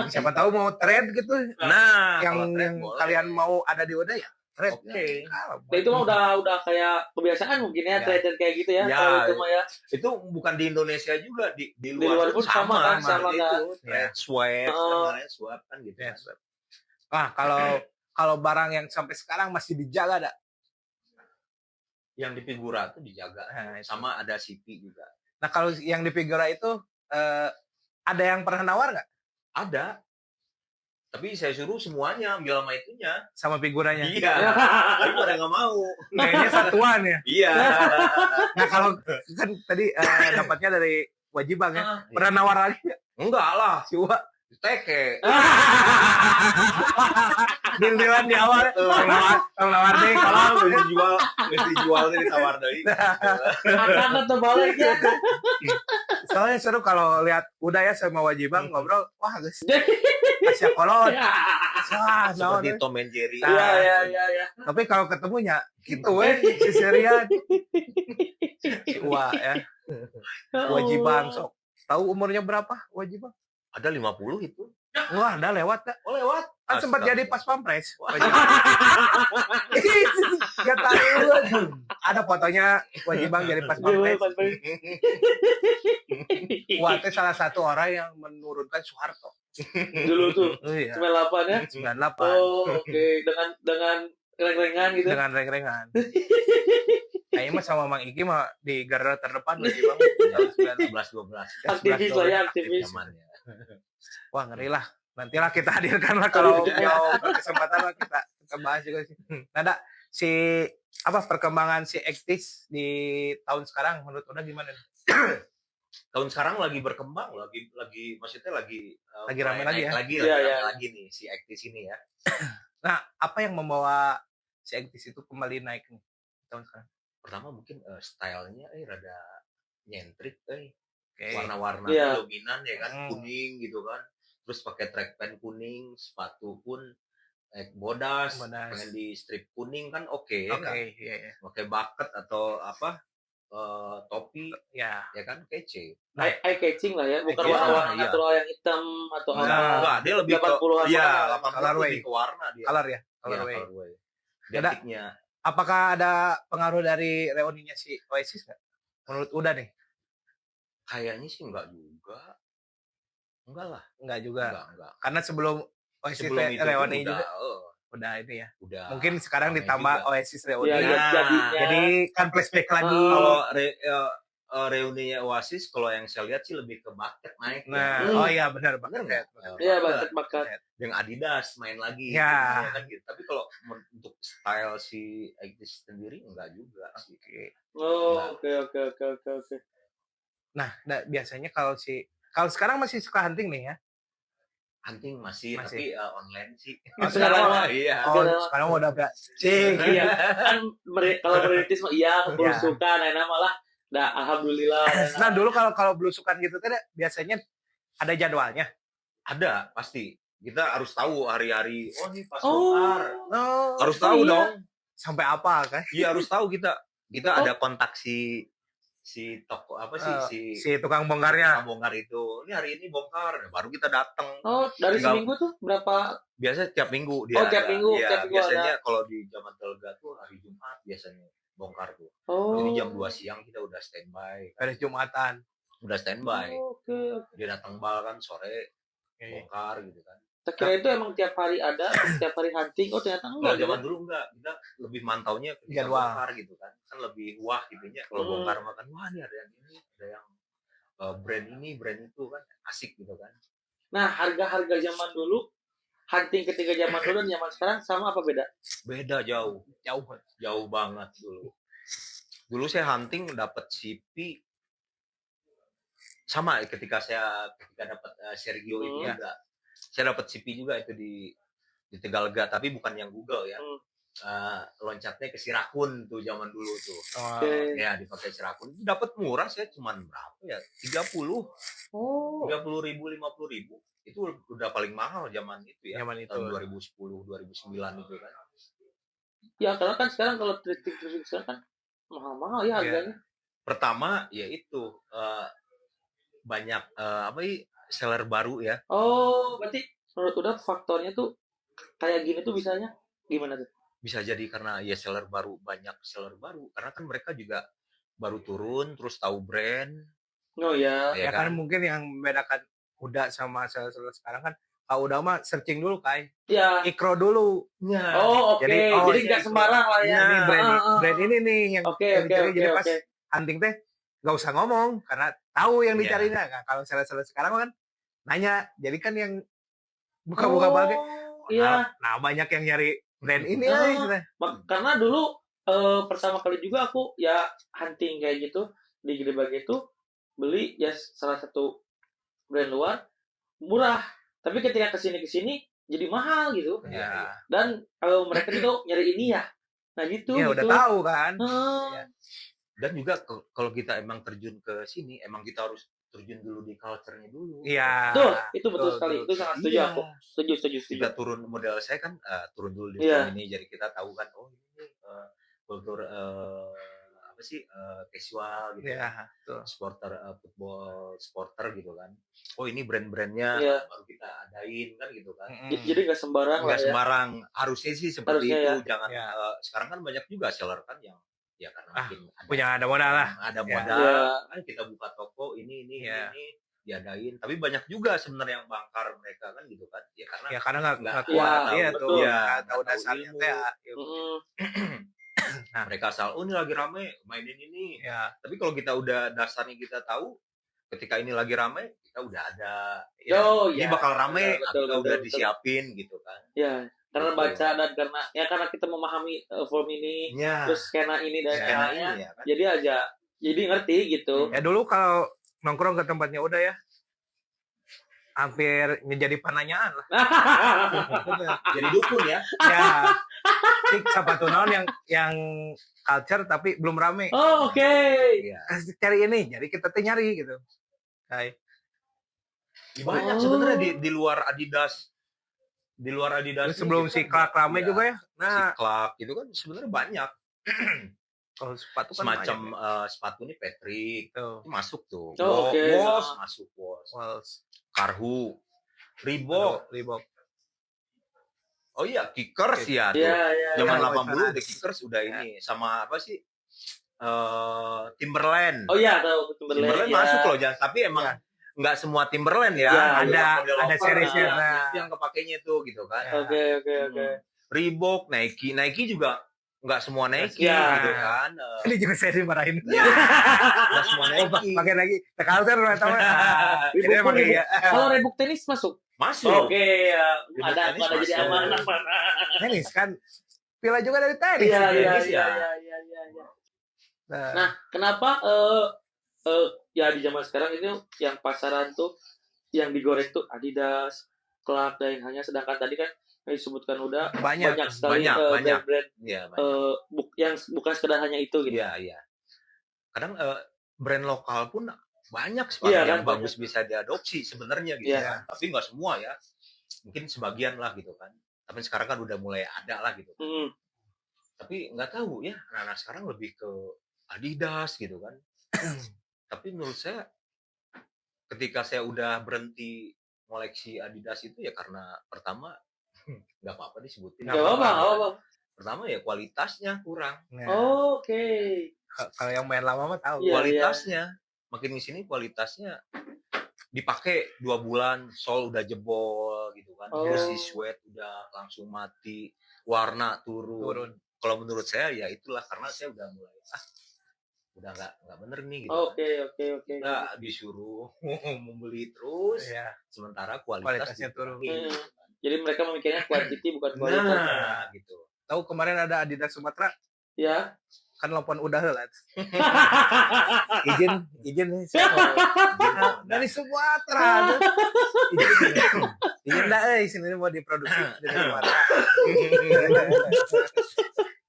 Siapa tahu mau trade gitu. Nah, yang kalau trend boleh. kalian mau ada di Oda ya trade. Oke. Nah, itu mah udah kayak kebiasaan mungkin ya, Ya. trade kayak gitu ya. Ya. Kalau itu mah ya. Itu bukan di Indonesia juga, di luar luar pun sama kan, sama itu. kan. Trade swap, Oh. namanya swap kan gitu. Ya, kan. Ah, kalau barang yang sampai sekarang masih dijaga ada. Yang di figura tuh dijaga. Nah, itu. Sama ada CP juga. Nah, kalau yang di figura itu ada yang pernah nawar nggak? Ada. Tapi saya suruh semuanya ambil sama itunya. sama figuranya. Iya. Tapi pada nggak mau. Kayaknya satuan ya. Iya. Nah kalau kan tadi dapatnya dari Wajibang ya. Pernah nawar lagi nggak? Enggak lah. Si Uwa? Teke. Deal-dealan di awal. Tong nawar deh kalau mesti jual nih ditawar deui. Akan atau balik ya. soalnya seru kalau lihat udah ya sama Wajibang ngobrol. Wah guys. Kasih kolot. Wah, naon Seperti deh. Tom and Jerry. Iya. Tapi kalau ketemunya gitu si Serian. Si Uwa ya. Wajibang sok. Tahu umurnya berapa Wajibang? Ada 50 itu. Wah, udah lewat dah. Oh lewat. Kan sempat Astaga. jadi pas pampres. Gak tahu. Ada fotonya Wajibang jadi pas pampres. Wah, itu salah satu orang yang menurunkan Soeharto. Dulu tuh Oh iya. 98 ya. 98 Oh, oke. Dengan reng-rengan gitu. dengan reng-rengan. Kayaknya mah sama Mang Iki mah di garda terdepan Wajibang. 11 12 Aktivis lah ya, aktivis. zamannya. Wah, ngeri lah. Nantilah kita hadirkan lah kalau berkesempatan lah kita bahas juga sih. Nada si apa perkembangan si Ektis di tahun sekarang menurut Uda gimana? Tahun sekarang lagi berkembang, lagi maksudnya lagi Rame lagi ya? Lagi Iya, rame iya. lagi nih si Actis ini ya. Nah, apa yang membawa si Ektis itu kembali naik nih tahun sekarang? Pertama mungkin stylenya rada nyentrik Oke. warna-warna Iya. dominan ya kan, Hmm. kuning gitu kan. Terus pakai track pant kuning, sepatu pun bodas, Bodas. pengen di strip kuning kan oke Oke, kan? iya, iya. Pakai bucket atau apa topi Ya. ya kan kece. Eye catching lah ya, bukan Iya, warna-warna iya. natural yang hitam atau Nah, apa. Enggak, dia lebih ke 80-an iya, warna. 80 Colorway. lebih ke warna dia. Color ya, Iya, colorway. colorway. Ada- Detiknya Apakah ada pengaruh dari reuninya si Oasis nggak? Menurut Uda nih? kayaknya sih enggak juga. Enggak lah, Enggak juga. enggak. Karena sebelum Oasis Sebelum itu pun reuni udah, juga udah ini ya. udah. Mungkin sekarang ramai ditambah juga. Oasis reuni. Iya, Nah, jadinya. Jadi kan flashback lagi. Kalau reuninya Oasis, kalau yang saya lihat sih lebih ke bucket naik. Nah, ya. oh iya benar Bener banget. nggak? Iya, bakat-bakat. Yang Adidas main lagi. Ya. Ya kan gitu. Tapi kalau untuk style si Actis sendiri enggak juga sih. Oh, oke. Nah, biasanya kalau sekarang masih suka hunting nih ya. Hunting masih, Masih. tapi online sih. Oh, sekarang mah. Iya. Oh, Sekarang- sekarang udah enggak. Cing. Iya, kan kalau merintis mah iya, Iya. berusukan, enak malah dah alhamdulillah. Nah, dulu kalau belusukan gitu kan biasanya ada jadwalnya. Ada pasti. Kita harus tahu hari-hari. Oh, ini pas Oh. bongkar. Oh, Harus tahu iya. dong. sampai apa kan? Iya, harus tahu kita. Kita Oh. ada kontak si toko apa sih Si tukang bongkarnya. tukang bongkar itu. Ini hari ini bongkar, baru kita datang. Oh, dari Tinggal- seminggu tuh berapa? Biasanya tiap minggu dia. Oh, tiap ada. minggu, Iya, tiap minggu biasanya kalau di zaman Telga tuh hari Jumat biasanya bongkar tuh. Oh. Jadi jam 2 siang kita udah standby. Beres Jumatan. Udah standby. Oke. Dia datang bal kan sore Oke. bongkar gitu kan. Tak kira itu emang tiap hari ada, setiap hari hunting. Oh, ternyata Kalau enggak. zaman dulu enggak, kita lebih mantaunya ketika Jadwal. bongkar gitu kan. Kan lebih wah gitu nya. Kalau bongkar makan wah ini ada yang ini, ada yang brand ini, brand itu kan asik gitu kan. Nah, harga-harga zaman dulu, hunting ketika zaman dulu dan zaman sekarang sama apa beda? Beda jauh. Jauh banget dulu. Dulu saya hunting dapat CP sama ketika dapat Sergio itu juga. Saya dapat CP juga itu di Tegalga, tapi bukan yang Google ya. Loncatnya ke Sirakun tuh zaman dulu tuh. Oh, Oke. Ya dipakai Sirakun. Dapat murah saya cuman berapa ya? 30 Oh. 30.000 50.000. Itu udah paling mahal zaman itu ya. Zaman itu. Tahun 2010 2009 itu kan. Ya, karena kan sekarang kalau trik sekarang kan mahal-mahal ya harganya. Pertama yaitu banyak seller baru ya. Oh, berarti menurut udah faktornya tuh kayak gini tuh bisanya gimana tuh? Bisa jadi karena ya banyak seller baru karena kan mereka juga baru turun terus tahu brand Oh ya. ya kan mungkin yang membedakan Uda sama seller sekarang kan kalau Uda mah searching dulu Kai. Ya. Ikro dulu. Oh, oke. Jadi, Jadi iya, nggak sembarang lah ya. Ini Ah. brand ini nih yang Oke, yang oke, dicari. oke, Jadi pas oke. hunting teh nggak usah ngomong karena tahu yang Iya. dicarinya. Nah, kalau seller sekarang kan nanya. Jadi kan yang buka bagi. Iya. Nah, banyak yang nyari brand ini Oh. istilahnya. Karena dulu pertama kali juga aku ya hunting kayak gitu di Gede Bage itu beli ya salah satu brand luar murah. Tapi ketika kesini jadi mahal gitu. Ya. Dan kalau mereka itu nyari ini ya. Nah gitu. Ya udah gitu. tahu kan. Heeh. Ya. Dan juga kalau kita emang terjun ke sini, emang kita harus terjun dulu di culture-nya dulu. Iya. Tuh, itu betul sekali. Itu sangat setuju Iya. aku. Setuju. Kita turun, modal saya kan turun dulu di Iya. film ini, jadi kita tahu kan, oh ini kultur apa sih casual gitu, Iya, betul. supporter football supporter gitu kan. Oh ini brand-brandnya Iya. baru kita adain kan gitu kan. Jadi nggak sembarang lah Nggak ya. sembarang, harusnya sih seperti Harusnya itu. Jangan Ya. sekarang kan banyak juga seller kan yang ya karena mungkin Ada modal lah. ada Ya. modal, Iya. kan kita buka toko ini Ya. diadain. Tapi banyak juga sebenarnya yang bangkar mereka kan gitu kan. Ya karena Ya karena nggak Nggak kuat tahu, iya betul. tuh. Iya, Nggak tahu nggak tahu dasarnya ilmu. teh. Ya. Nah, mereka asal ini lagi rame mainin ini. Ya. Tapi kalau kita udah dasarnya kita tahu, ketika ini lagi rame kita udah ada. Oh, Ini iya. bakal rame, Betul, kita betul, udah betul. disiapin gitu kan. Ya, karena Betul. baca dan karena kita memahami form ini, Ya, terus skena ini dan Ya, skena ini ya kan. jadi ngerti gitu. Ya dulu kalau nongkrong ke tempatnya udah ya hampir menjadi penanyaan lah. Jadi dukun ya. Ya. Cik, siapa tuh naon yang culture tapi belum rame. Oh, oke. Iya. Kasih cari ini, jadi kita tuh nyari gitu. Kayak Banyak Oh. sebenarnya di luar Adidas. Di luar Adidas. terus sebelum si Clark rame juga ya. Si Nah, Clark itu kan sebenarnya banyak. kalau sepatu kan Semacam banyak sepatu ini Patrick ya. Tuh. itu masuk tuh. Oh, oke. Wos masuk Wos. Walls. Karhu, Reebok. Reebok. Oh iya, Kickers ya tuh. Iya. Zaman Ya, 80 Wos The Kickers udah ini sama apa sih? Timberland. Oh iya, tahu Timberland ya. masuk loh, jangan. Tapi emang Ya. nggak semua Timberland ya. Ya, Model ada loafer, seriesnya. nah, Nah. itu yang kepakainya tuh gitu kan. Ya. Oke. Reebok, Nike juga nggak semua Nike Ya. gitu kan. Ini juga saya dimarahin. Nggak semua Oh, Nike. pakai lagi. Culture tahu. Ini Reebok pakai pun ya. Kalau Reebok tenis masuk. Masuk. Oke, ya. Reebok Ada tenis jadi masuk. amanah. Tenis kan pila juga dari tenis. Iya. tenis ya. Nah, Nah, kenapa ya di zaman sekarang ini yang pasaran tuh yang digoreng tuh Adidas, Clark dan yang hanya, sedangkan tadi kan yang disebutkan udah banyak. sekali banyak. brand Iya, yang bukan sekedar hanya itu gitu. iya. Kadang brand lokal pun banyak sepatu Iya, yang kan, bagus bisa diadopsi sebenarnya gitu Iya. kan. Tapi nggak semua ya. Mungkin sebagian lah gitu kan. Tapi sekarang kan udah mulai ada lah gitu. Mm. Tapi nggak tahu ya, anak-anak sekarang lebih ke Adidas gitu kan. Tapi menurut saya ketika saya udah berhenti koleksi Adidas itu ya karena pertama nggak apa-apa disebutin. Gak apa-apa. Pertama ya kualitasnya kurang. Nah, Oke. kalau yang main lama mah tahu. Iya. Kualitasnya makin di sini kualitasnya dipakai 2 bulan sol udah jebol gitu kan. Oh. Terus si sweat udah langsung mati, warna turun. Kalau menurut saya ya itulah karena saya udah mulai udah nggak bener nih gitu. Oke. Nggak disuruh membeli terus, Iya. sementara kualitasnya turun. turun. Jadi mereka memikirnya quantity bukan kualitas. Nah, gitu. Tahu kemarin ada Adidas Sumatera Ya. kan telepon udah lah. izin nih saya mau dari Sumatera. Izin dah sini mau diproduksi dari Sumatera.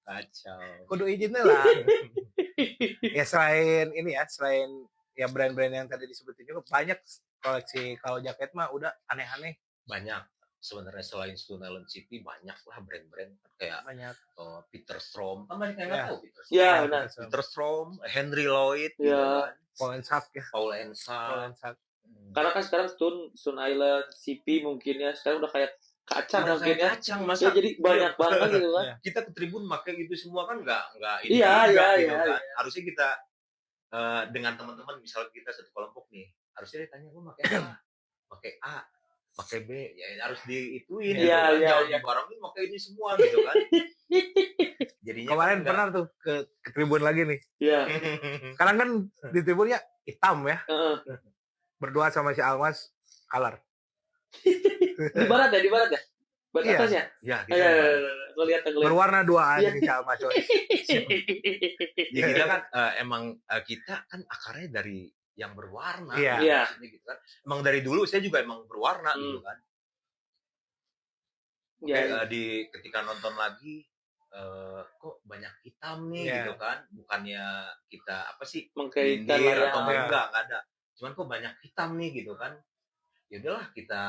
Kacau. Kudu izinnya lah. Ya selain ini ya, selain ya brand-brand yang tadi disebutin juga banyak koleksi kalau jaket mah udah aneh-aneh Banyak sebenarnya selain Stone Island City banyak lah brand-brand kayak banyak. Peter Strom. Kan banyak yang nggak Ya. tahu Peter Strom. Ya, benar. Peter Strom, Henry Lloyd, gitu Ya. kan. Paul and Sak ya. Paul Ensa. Paul and Sak. Karena kan sekarang Stone Island, CP mungkin ya, sekarang udah kayak kacang Udah mungkin kayak ya. kacang Ya, masa. jadi banyak banget gitu kan. Iya. Kita ke tribun pakai itu semua kan nggak ini Iya, juga, iya, gitu iya, kan. Harusnya kita dengan teman-teman misalnya kita satu kelompok nih, harusnya ditanya lu pakai A, pakai A, pakai B, ya harus diituin gitu Iya, kan. iya, Jangan iya. dibarengin pakai ini semua gitu kan. Jadinya Kemarin kan pernah tuh ke tribun lagi nih. Iya. Sekarang kan di tribunnya hitam ya. Heeh. Berdua sama si Almas color. Di barat ya, di barat ya. Barat Iya. atas ya. Ya, Ayo, gue lihat, gue lihat. Berwarna dua Iya. ini sama coy. ya kita kan emang kita kan akarnya dari yang berwarna. Iya. Iya. Maksudnya gitu kan. Emang dari dulu saya juga emang berwarna gitu kan. Oke, Ya, ketika nonton lagi kok banyak hitam nih Iya. gitu kan. Bukannya kita apa sih mengkaitkan nyindir lah ya. atau Iya. enggak ada. Cuman kok banyak hitam nih gitu kan. Ya udahlah kita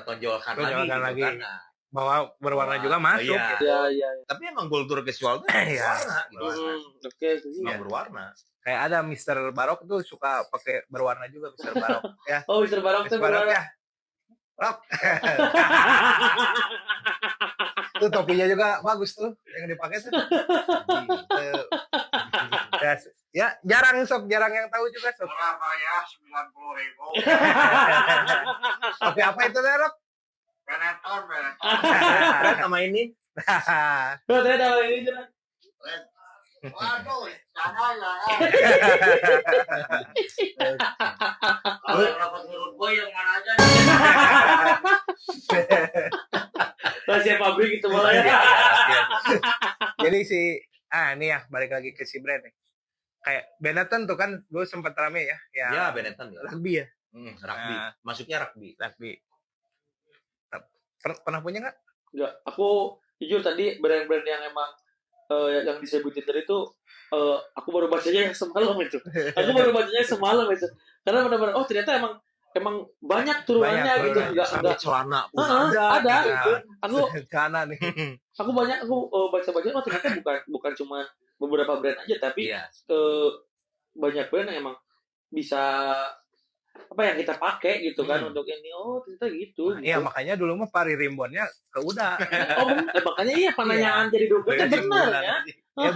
tonjolkan lagi Tonjolkan gitu lagi. kan. Nah, Bahwa berwarna Wah, juga masuk. iya. gitu. Ya, ya. tapi emang kultur visual tuh Iya. berwarna gitu kan. Oke, Emang berwarna. Kayak ada Mr. Barok tuh suka pakai berwarna juga Mr. Barok. Ya. Oh, Mr. Barok tuh Mr. Barok berwarna. ya. Barok. Tuh topinya juga bagus tuh yang dipakai tuh. Gitu. Ya, jarang jarang yang tahu juga sob. Berapa ya? 90.000. Topi apa itu Barok? Benetton. Terus sama ini Oh, ternyata ini tuh. Waduh, jangan lah. Kalau yang dapat menurut gue yang mana aja nih? Rahasia pabrik itu malah ya. Jadi ini ya balik lagi ke si brand nih. Kayak Benetton tuh kan dulu sempat rame ya. ya Benetton ya. Rugby ya. Rugby. Nah. Masuknya rugby. Rugby. Pernah punya nggak? Enggak, aku jujur tadi brand-brand yang emang yang disebutin tadi itu aku baru bacanya yang semalam itu. Aku baru bacanya semalam itu. Karena benar-benar ternyata emang banyak turunannya Banyak, gitu. banyak. Enggak Sampai celana pun ada gitu. gitu. Aku Sana nih. baca-baca ternyata bukan cuma beberapa brand aja tapi Iya. banyak brand yang emang bisa apa yang kita pakai gitu kan untuk ini ternyata gitu. Iya makanya dulu mah pari rimbonnya ke udah. Makanya iya penanyaan jadi duketnya benar ya. Ya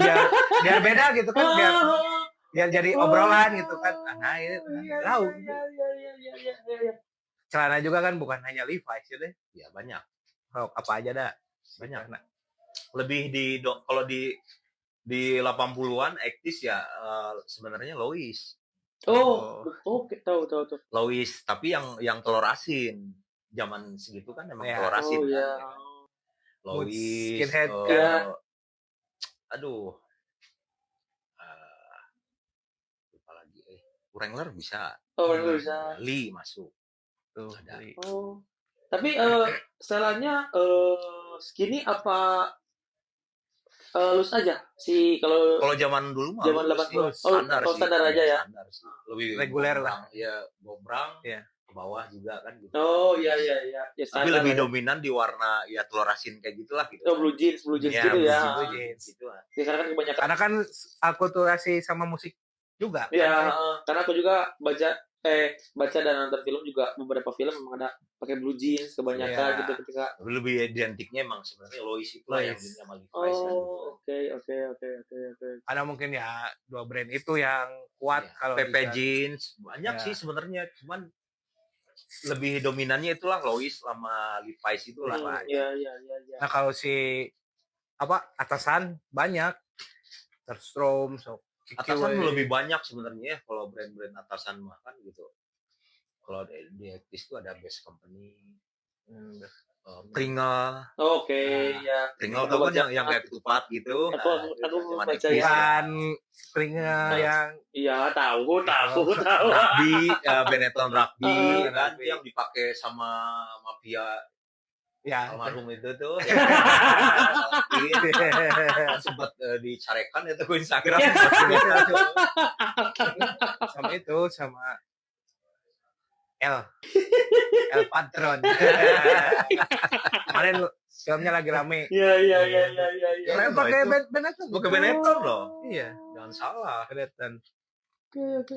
biar beda gitu kan biar jadi obrolan gitu kan. Nah ini tahu. Iya. Celana juga kan bukan hanya Levi's gitu. Ya banyak. Apa aja dah. Banyak. Lebih kalau di 80-an ektis ya sebenarnya Lois. Oke, tahu. Lois, tapi yang telur asin. Zaman segitu kan emang Ya. telur asin kan. ya. Lois, Skinhead, ya. aduh. Lupa lagi. Wrangler bisa. Wrangler bisa. Lee masuk. Tuh. Ada. Tapi setelannya skinny apa loose aja sih kalau Kalau zaman dulu mah zaman loose 80-an. sih. Standar Oh, sih. standar aja ya. Standar sih. Lebih Reguler gombrang. Ya, gombrang. Iya. Ke bawah juga kan gitu. Oh iya. Ya, Tapi standar lebih lah ya. dominan di warna ya telur asin kayak gitulah gitu. Blue jeans Ya, gitu ya. blue jeans. Gitu lah. Ya, karena kan kebanyakan. Karena kan akulturasi sama musik juga. Ya, kan? karena aku juga baca dan nonton film juga beberapa film memang ada pakai blue jeans kebanyakan Iya. gitu ketika. Lebih identiknya emang sebenarnya Lois itu lah yang Lois. punya sama Levi's kan. Oke. Karena mungkin ya dua brand itu yang kuat Ya, kalau PP bisa. jeans banyak Ya. sih sebenarnya, cuman lebih dominannya itulah Lois sama Levi's itulah. Iya. Nah kalau si atasan banyak Terstrom, Atasan lebih banyak sebenarnya ya kalau brand-brand atasan mah kan gitu. Kalau di Actis itu ada Best Company, Pringle, Oke, ya. Pringle tau kan yang kayak ketupat gitu. Aku Cuman baca Actis. ya. bukan Springer yang Iya, tahu. Rugby, Benetton Rugby, kan Rugby. yang dipakai sama mafia ya almarhum itu tuh. Sempat dicarekan itu ke Instagram. sama itu sama El Patron. Kemarin filmnya lagi rame. Iya. Kemarin loh pakai itu. Benetton. Pakai Benetton loh. Iya, Jangan salah. Benetton. Oke.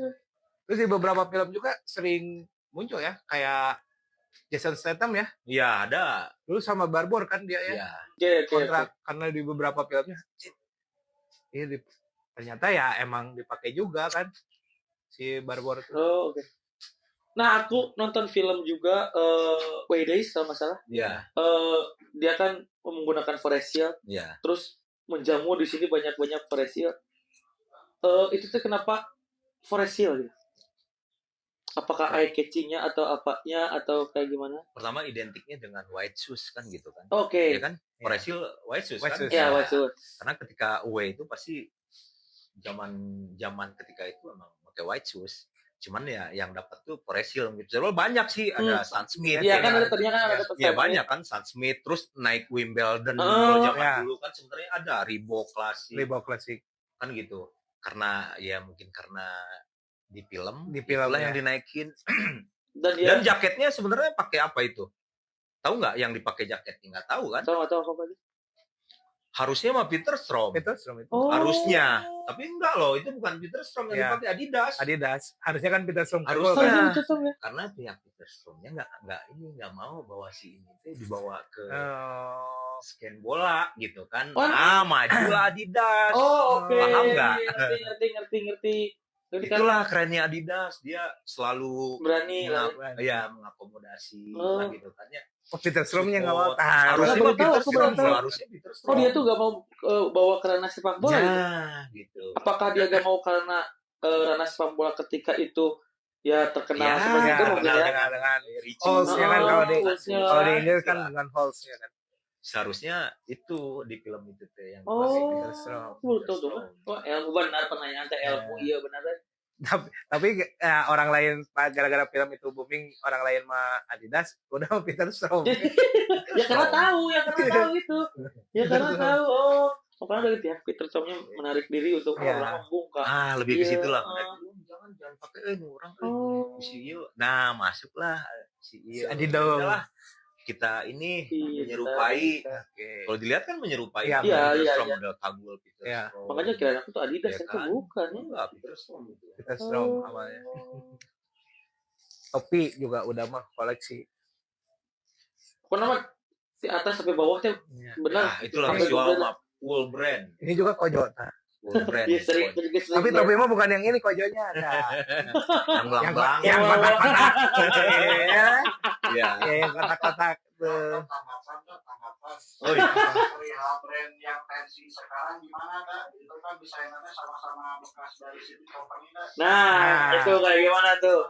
Terus di beberapa film juga sering muncul ya, kayak Jason Statham ya. Iya, ada. Dulu sama Barbor kan dia ya. Iya. Oke. Kontrak karena di beberapa filmnya. Ternyata ya emang dipakai juga kan si Barbor itu. Oh, oke. Nah, aku nonton film juga Way Days kalau nggak salah. Iya. Dia kan menggunakan forest shield, Iya. terus menjamu di sini banyak forest shield. Itu tuh kenapa forest shield? Gitu? Apakah eye catching-nya atau apanya atau kayak gimana? Pertama identiknya dengan white shoes kan gitu kan. Oke. Ya kan? Presil white shoes White kan. shoes. Ya, Nah, white shoes. karena ketika away itu pasti zaman ketika itu emang pakai white shoes. Cuman ya yang dapat tuh Presil gitu. Jadi banyak sih, ada Stan Smith. Iya kan ya. ada tadinya kan ada Ya banyak kan Stan Smith, terus naik Wimbledon Oh, kalau zaman ya. dulu kan sebenarnya ada Reebok Classic Reebok Classic. kan gitu. Karena ya mungkin karena di film ya. itulah yang dinaikin. Dan dia Dan jaketnya sebenarnya pakai apa itu? Tahu nggak yang dipakai jaketnya? Nggak tahu kan? tahu apa tadi? Harusnya mah Peter Strom. Peter Strom itu. Oh. Harusnya. Tapi enggak loh, itu bukan Peter Strom yang Ya. dipakai Adidas. Adidas. Harusnya kan Peter Strom. Harusnya. Kan? Harusnya itu tuh ya. Karena pihak Peter Stromnya nggak mau bawa si ini tuh dibawa ke Oh. scan bola gitu kan. Oh. Majulah Adidas. Oh, oke. Paham nggak? Ngerti. Ngerti kan? Itulah kerennya Adidas, dia selalu Berani lah. mengakomodasi Oh. lah gitu kan ya. Oh, Peter Stromnya nggak mau. Support. Harusnya Harusnya baru mah tahu, Peter aku Strom, baru tahu. harusnya Peter Oh Strom. dia tuh gak mau bawa ke ranah sepak bola gitu? Nah, gitu. Apakah dia gak mau karena ranah sepak bola ketika itu ya terkenal Ya, seperti itu mungkin kenal ya? dengan Richie. Halls ya kan kalau di Halls-nya. kalau di Inggris kan dengan Halls ya kan. Seharusnya itu di film itu tuh yang Oh, dipakai Peter Strom. betul tuh. Wah, ilmu benar pertanyaan teh ilmu iya benar deh. Tapi orang lain gara-gara film itu booming, orang lain mah Adidas, udah mah Peter Strom. Ya karena tahu gitu. Ya karena tahu. Oh, karena dari pihak Peter Stromnya menarik diri untuk Iya. orang membuka. lebih ke Iya. situ lah. Jangan pakai ini orang Oh. si Iyo. Nah, masuklah si Iyo. Adidas. Udahlah, kita ini Iya, menyerupai. kita- Oke. Kalau dilihat kan menyerupai. Iya, Peter iya, Strom iya. udah kagul Peter Iya. Strom. Makanya kira aku tuh Adidas Ya itu kan? bukan ya. Enggak, Peter Strom itu. Peter Strom awalnya. Topi juga udah mah koleksi. Pokoknya si atas sampai bawah tuh Iya. benar. Nah, itulah Sampai visual benar. mah full brand. Ini juga Kojota. Full brand. Iya sering juga sering. Tapi topi mah bukan yang ini Kojonya ada. yang belang-belang. yang kotak-kotak. Iya. Iya. Ya, yang kotak-kotak tuh. Oh iya. Perihal brand yang tensi sekarang gimana dah? Itu kan desainannya sama-sama bekas dari City Company dah. Nah, Nah. itu kayak gimana tuh?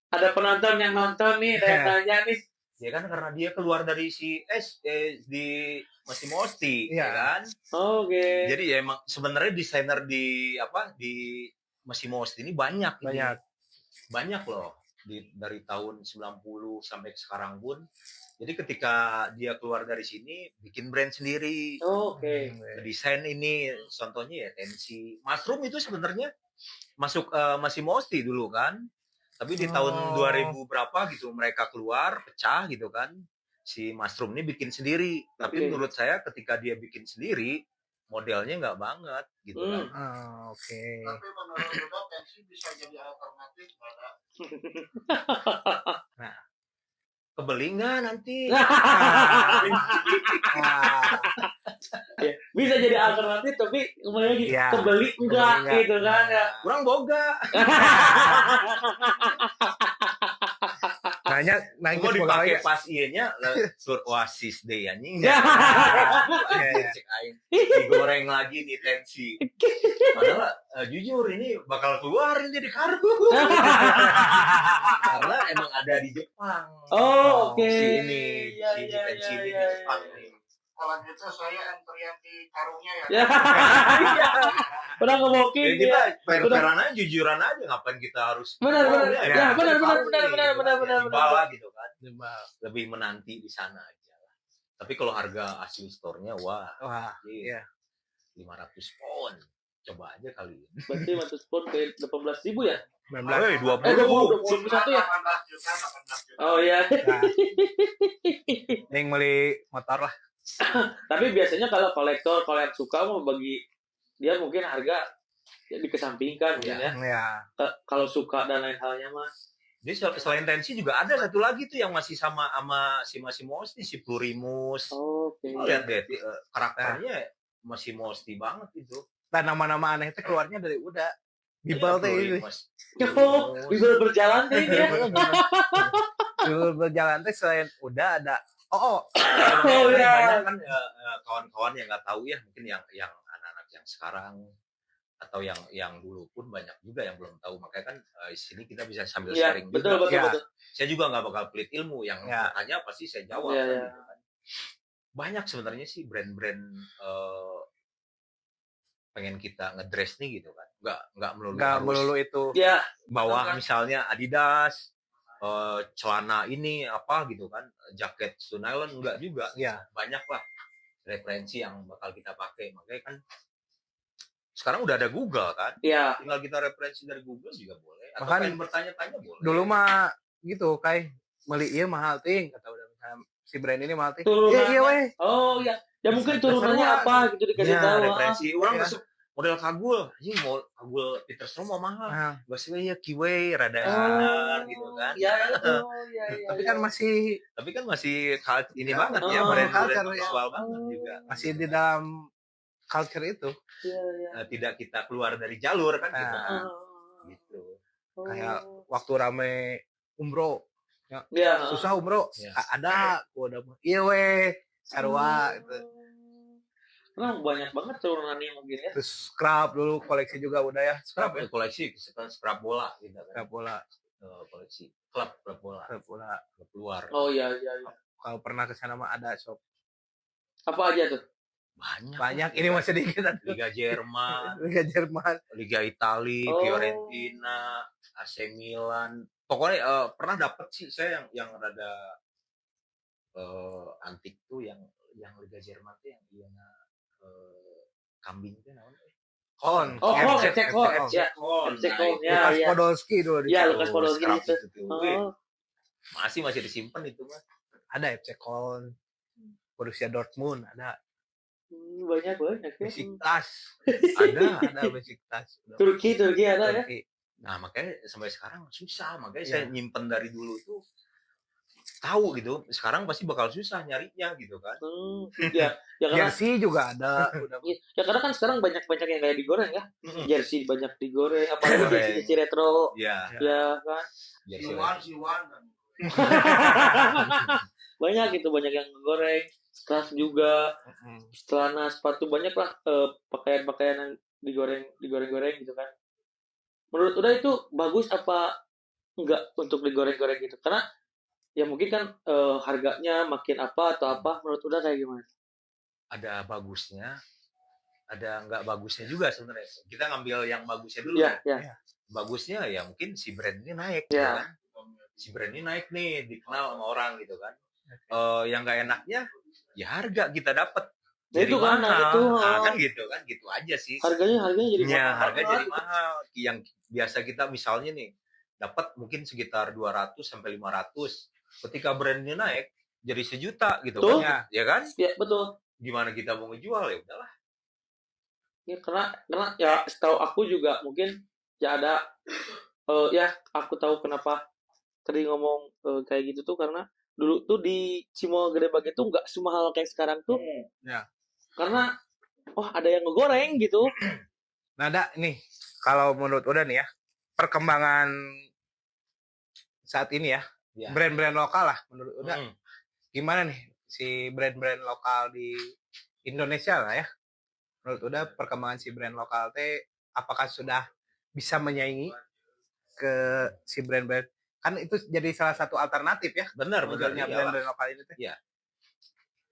Ada penonton yang nonton nih, tanya nih. Ya kan karena dia keluar dari di Massimo Osti, Iya. ya kan? Oke. Jadi ya emang sebenarnya desainer di Massimo Osti ini banyak loh dari tahun 90 sampai sekarang pun. Jadi ketika dia keluar dari sini bikin brand sendiri, Oke. desain ini contohnya ya Tensi. Mushroom itu sebenarnya masuk Massimo Osti dulu kan. Tapi di tahun 2000 berapa gitu mereka keluar pecah gitu kan. Si Mushroom ini bikin sendiri. Tapi Oke. menurut saya ketika dia bikin sendiri modelnya nggak banget gitu kan. Oh, oke. Tapi menurut Duda tensi bisa jadi alternatif nggak dah? Kebeli nggak nanti? Ah, Ya, bisa jadi alternatif tapi kembali lagi Iya. kebeli enggak Kebeli enggak. gitu kan ya. Kurang boga. nanya Mau dipakai pas ianya sur Oasis deh anjing. Ya. Cek aing. Digoreng lagi nih Tensi. Padahal jujur ini bakal keluar ini jadi karbu. Karena emang ada di Jepang. Oh, oke. Si ini, Iya, si iya, Tensi iya, ini iya, di Jepang iya. nih. Kalau gitu saya antrian di karungnya ya. Ya. Iya. Udah ngemokin Jadi kita dia. fair-fairan aja, jujuran aja, ngapain kita harus Benar, benar. ya, Ya, benar, tahu benar, nih, benar, benar, gitu benar, kan, benar, di bawah gitu kan. Lebih menanti di sana aja lah. Tapi kalau harga asli store-nya wah, Wah, iya. iya. 500 pound. Coba aja kali ini. Berarti 100 pound ke 18.000 ya? 19. 21 ya? 18 juta, 18 juta. Oh iya. Yang beli motor lah. Tapi biasanya kalau kolektor, kalau yang suka mau bagi dia mungkin harga ya dikesampingkan mungkin ya. Ya. Kalau suka dan lain halnya mah. Jadi selain Tensi juga ada satu lagi tuh yang masih sama si Massimo Osti, si Plurimus. Oke. Oh, lihat deh karakternya masih Osti banget itu. Dan nama-nama aneh itu keluarnya dari Uda. Bibel teh itu. Oh, bisa berjalan deh ya. Bibel berjalan teh selain Uda ada Oh, Banyak iya. kan kawan-kawan yang nggak tahu ya, mungkin yang anak-anak yang sekarang atau yang dulu pun banyak juga yang belum tahu. Makanya kan di sini kita bisa sambil Iya, sharing betul, juga. betul, Ya. betul. Saya juga nggak bakal pelit ilmu, yang Ya. bertanya pasti saya jawab Iya, kan, iya. gitu kan. Banyak sebenarnya sih brand-brand pengen kita ngedress nih gitu kan. Nggak melulu Nggak harus melulu itu. Ya, bawa betul kan? misalnya Adidas, celana ini apa gitu kan, jaket Stone Island, enggak juga. Ya. Banyak lah referensi yang bakal kita pakai. Makanya kan sekarang udah ada Google kan, Iya. tinggal kita referensi dari Google juga boleh. Atau Bahkan pengen bertanya-tanya boleh. Dulu mah gitu kayak beli ieu mahal ting kata udah misalnya si brand ini mahal ting. Turunannya. Iya weh. Oh iya. Ya mungkin Dasar turunannya wah. apa gitu dikasih Ya, tahu. referensi orang Ya. masuk model kagul, anjing mau kagul Peter Storm mah mahal. Nah, Gak sih ya kiwe rada standar gitu kan. Iya, oh iya iya. tapi kan masih masih ini Ya, banget ya, oh, brand culture ya. visual banget juga. masih di dalam culture itu. Iya iya. Tidak kita keluar dari jalur kan gitu. Nah. Gitu. Kayak waktu rame umroh, Iya. susah umroh, Ya. ada udah iya weh sarua gitu. Nah, banyak banget turunannya mungkin ya. Terus scrub dulu koleksi juga udah ya, Scrub scrub ya, koleksi, sekarang scrub bola gitu kan. scrub bola, Koleksi klub bola, scrub bola. klub luar. Oh iya iya iya. Kalau pernah ke sana mah ada shop Apa aja tuh? banyak. Ini masih sedikit. Liga Jerman, Liga Jerman. Liga Italia, Oh. Fiorentina, AC Milan. Pokoknya pernah dapat sih saya yang rada antik tuh yang Liga Jerman tuh yang dia kambing itu namanya. Kon. Oh, FC FC Kon. Kon. Ya. FC Kon. Ya Lukas ya. Podolski dulu di Iya, sana. Lukas Podolski Scrub itu. tuh. Wih, Oh. masih disimpan itu mah. Ada FC Kon. Borussia Dortmund ada. Banyak banyak ya. Besiktas. ada Besiktas. Turki ada ya. Turki. Nah, makanya sampai sekarang susah. Makanya Iya. saya nyimpen dari dulu tuh tahu gitu. Sekarang pasti bakal susah nyarinya gitu kan. Ya karena Jersey juga ada. Udah. ya karena kan sekarang banyak yang kayak digoreng ya. Jersey banyak digoreng, apalagi Digoreng. jersey retro. Iya. Ya kan. Jersey Siwan kan. Banyak gitu, banyak yang goreng. Scarf juga, celana, sepatu, banyak lah pakaian-pakaian yang digoreng gitu kan. Menurut udah itu bagus apa enggak untuk digoreng-goreng gitu? Karena ya mungkin kan harganya makin apa atau apa, menurut udah kayak gimana? Ada bagusnya, ada nggak bagusnya juga sebenarnya. Kita ngambil yang bagusnya dulu. Ya, ya. ya. Bagusnya ya mungkin si brand ini naik, Ya. ya kan? Si brand ini naik nih, dikenal sama orang gitu kan. Yang nggak enaknya, ya harga kita dapat Nah, jadi itu kan, mahal. itu, Nah, kan gitu aja sih. Harganya jadi Ya, mahal. harga jadi mahal. Yang biasa kita misalnya nih dapat mungkin sekitar 200 sampai 500. Ketika brandnya naik jadi 1 juta gitu Tuh. kan. Ya kan? Ya, betul. Gimana kita mau ngejual, ya udahlah. Ya, karena ya setahu aku juga mungkin ya ada ya aku tahu kenapa tadi ngomong kayak gitu tuh karena dulu tuh di Cimol Gede Bage tuh nggak semahal kayak sekarang tuh. Ya. Karena ada yang ngegoreng gitu. Nah, ada nih kalau menurut Uda nih ya, perkembangan saat ini ya, Ya. brand-brand lokal lah menurut Uda. Mm. Gimana nih si brand-brand lokal di Indonesia lah ya? Menurut Uda perkembangan si brand lokal teh apakah sudah bisa menyaingi ke si brand-brand? Kan itu jadi salah satu alternatif ya. Benar, Munculnya iyalah. brand-brand lokal ini teh.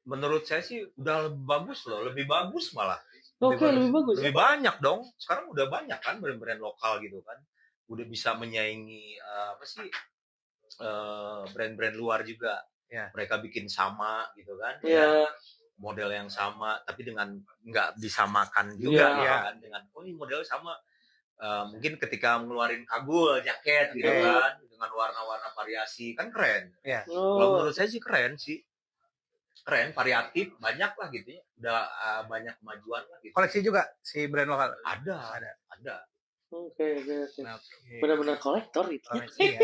Menurut saya sih udah lebih bagus loh, lebih bagus malah. Oke, lebih bagus. Lebih banyak dong. Sekarang udah banyak kan brand-brand lokal gitu kan. Udah bisa menyaingi brand-brand luar juga. Ya. Mereka bikin sama gitu kan. Ya, Model yang sama tapi dengan nggak disamakan juga Iya. gitu kan. Dengan ini modelnya sama. Mungkin ketika ngeluarin kagul jaket gitu Oke. kan dengan warna-warna variasi kan keren. Kalau oh, menurut saya sih keren sih. Keren, variatif, banyak lah gitu ya. Udah banyak kemajuan lah gitu. Koleksi juga si brand lokal. Ada. oke. Nah, Benar-benar kolektor itu. koleksi ya.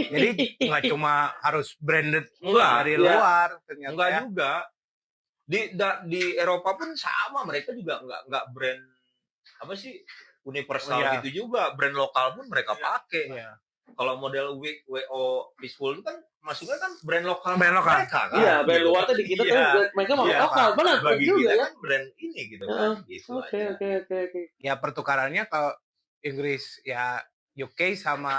Jadi nggak cuma harus branded Enggak, dari ya. luar ternyata Enggak ya. juga. Di Eropa pun sama, mereka juga enggak brand apa sih universal Oh, iya. gitu juga. Brand lokal pun mereka pakai. Iya. Kalau model WO Peaceful itu kan masuknya kan brand lokal Brand lokal. mereka kan. Iya, brand Gitu. luar tuh di kita Iya. tuh mereka mau Iya, lokal, benar Bagi juga kita ya. kan brand ini gitu kan. Heeh. Gitu Oke, aja. oke. Ya pertukarannya kalau Inggris ya UK sama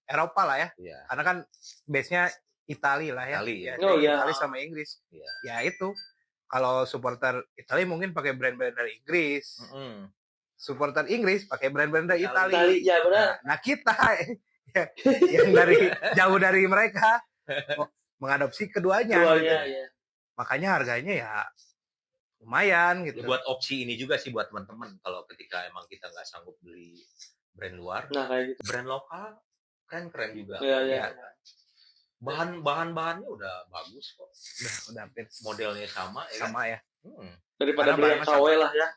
Eropa lah ya. Iya. Karena kan base-nya Itali lah ya. Itali, ya. Oh, iya. Itali sama Inggris. Iya. Ya itu. Kalau supporter Itali mungkin pakai brand-brand dari Inggris. Mm-mm. Supporter Inggris pakai brand-brand dari Itali. Itali, ya benar. Nah kita yang dari jauh dari mereka mengadopsi keduanya. Duanya gitu. ya. Makanya harganya ya lumayan gitu. Buat opsi ini juga sih buat teman-teman kalau ketika emang kita nggak sanggup beli brand luar, Nah, kayak gitu. brand lokal keren-keren juga. Iya, iya. Ya. Bahan-bahannya udah bagus kok. Udah hampir Modelnya sama ya. kan? sama ya. Daripada Karena beli yang barangnya KW lah ya.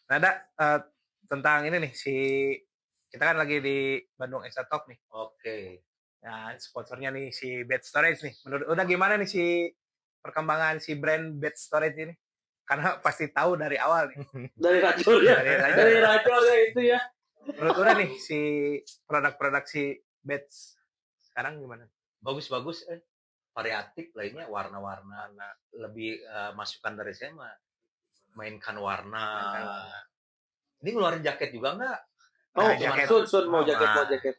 Nah, ada tentang ini nih kita kan lagi di Bandung Extra Talk nih. Oke. Nah, sponsornya nih si Bed Storage nih. Menurut udah gimana nih si perkembangan si brand Bed Storage ini? Karena pasti tahu dari awal nih. Dari racun ya. Dari racun. Dari racun ya itu ya. Menurut udah nih si produk-produk si Bed sekarang gimana? Bagus-bagus variatif lainnya warna-warna lebih masukan dari saya mah mainkan warna. Ini ngeluarin jaket juga enggak? Oh, Nah, jaket. Sun mau jaket.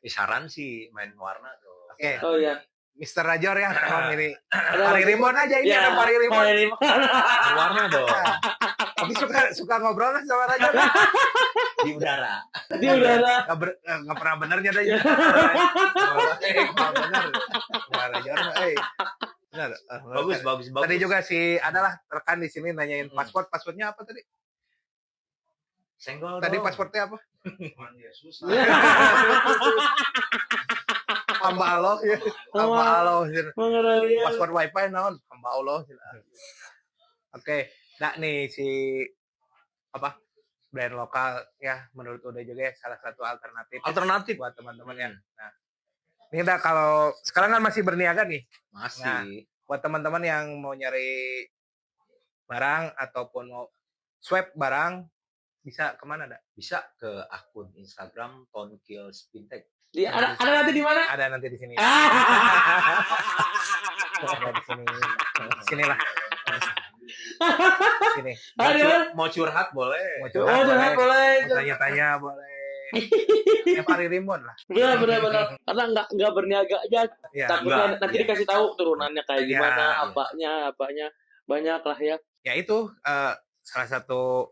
Saran sih main warna tuh. Oke. Oh iya. Mr. Rajor ya, tolong ini. Ada Pari Rimon aja ini Ya, ada Pari Rimon. Pari Rimon. Warna dong Tapi suka ngobrol kan sama Rajor. di udara. Di udara. Nggak pernah benernya dah. Nggak bener. Nggak Rajor mah, benar. Bagus. Tadi juga si adalah rekan di sini nanyain pasportnya apa tadi? Senggol Tadi dong. pasportnya apa? Susah. Hamba Allah ya. Hamba Allah. Mengenai Paspor wifi naon? Hamba Allah. Oke, nah nih si apa? Brand lokal ya menurut Uda juga ya salah satu alternatif buat teman-teman ya. Nah, ini udah kalau sekarang kan masih berniaga nih. Masih. Nah, buat teman-teman yang mau nyari barang ataupun mau swap barang bisa kemana dah? Bisa ke akun Instagram Tonkills Fintech. ada nanti di mana? Ada nanti di sini. Ah. Ada di sini. Sinilah. Sini. Ada. Mau curhat boleh. Mau Oh, curhat jangan boleh. Mau tanya-tanya boleh. Ya Pari Rimon lah. Benar. Karena nggak berniaga aja. Ya, Takutnya enggak, nanti iya. dikasih tahu turunannya kayak Iya, gimana, iya. apanya banyak lah ya. ya itu salah satu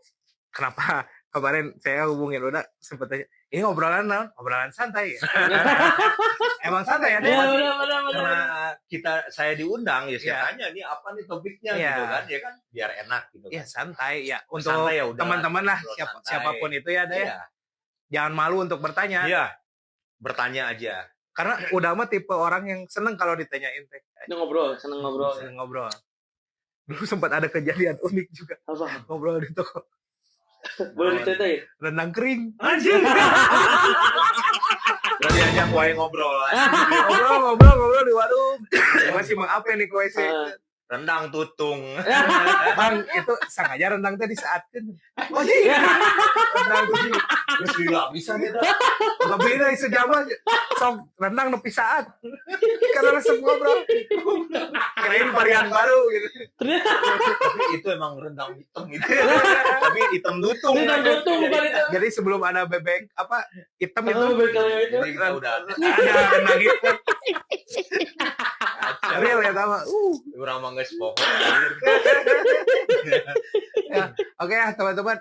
kenapa kemarin saya hubungin udah sempet tanya ini obrolan naon? Obrolan santai ya. Emang santai ya Iya, Dek? benar. Karena saya diundang ya saya Iya. tanya ini apa nih topiknya Iya. gitu kan ya kan biar enak gitu Ya kan. santai ya untuk Santai ya udah teman-teman lah ngobrol santai. siapapun itu ya ada ya. Iya. Jangan malu untuk bertanya Iya. Bertanya aja. karena udah mah tipe orang yang seneng kalau ditanyain teh. Ini ngobrol, seneng ngobrol. Seneng ngobrol. Dulu sempat ada kejadian unik juga Apa? ngobrol di toko Boleh diceritain? rendang kering. Anjir. Udah diajak wae ngobrol. ngobrol di warung. Masih mau apa nih kue sih? Rendang tutung. Bang, itu sengaja rendang teh disaatkeun. Oh iya. Rendang tuh sih. Terus gila bisa gitu. Lebih dari sejam aja. Sok rendang nepi saat. Karena resep ngobrol. Kirain varian baru gitu. Tapi itu emang rendang hitam gitu. Tapi hitam tutung. Rendang tutung, bukan itu. Jadi sebelum ada bebek apa hitam itu Oh, betul itu. Jadi kita udah ada rendang hitam. Real ya sama. orang mangga pohon. Oke ya teman-teman,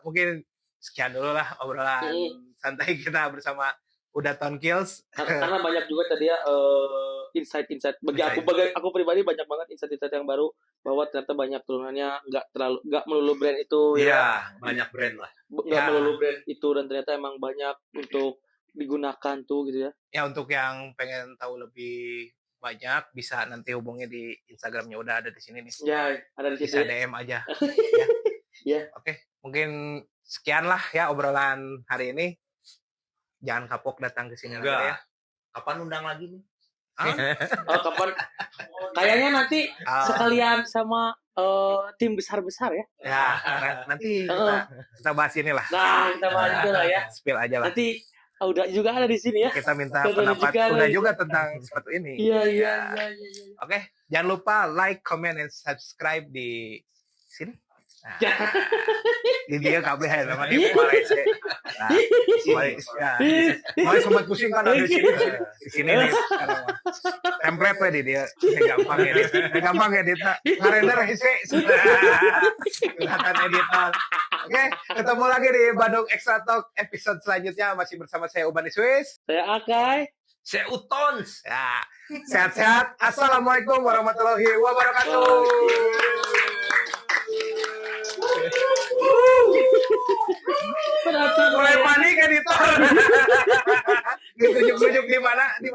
mungkin sekian dulu lah obrolan santai kita bersama Uda Tonkills. Karena banyak juga tadi ya insight. Bagi aku pribadi banyak banget insight yang baru bahwa ternyata banyak turunannya nggak melulu brand itu Iya, banyak brand lah. nggak Ya. melulu brand itu dan ternyata emang banyak untuk digunakan tuh gitu ya. Ya untuk yang pengen tahu lebih banyak bisa nanti hubungi di Instagramnya udah ada di sini nih. Ya, ada di Bisa situ. DM aja. Ya. Oke, mungkin sekian lah ya obrolan hari ini. Jangan kapok datang ke sini lagi ya. Enggak. Kapan undang lagi nih? Oh, kapan? Kayaknya nanti Ah, sekalian sama tim besar-besar ya. ya nanti kita bahas ini lah. Nah, kita bahas itu lah ya. Spill aja lah. Nanti Udah juga ada di sini ya. Kita minta Udah pendapat juga Uda lagi. juga tentang sepatu ini. Iya. Oke, jangan lupa like, comment, and subscribe di sini. Nah, Ya. di dia kabeh namanya Malaysia. Nah, Malaysia. Malaysia sempat pusing kan ada di sini. Di sini nih. sekarang mah. Template we di dia. Ini gampang edit. Ini gampang edit. Ngarender hese. Kelihatan editan. Oke, ketemu lagi di Bandung Extra Talk episode selanjutnya masih bersama saya Ubani Swiss. Saya Akai. Saya Utons. Ya, sehat-sehat. Assalamualaikum warahmatullahi wabarakatuh. Mulai panik editor. Ditunjuk-tunjuk di mana?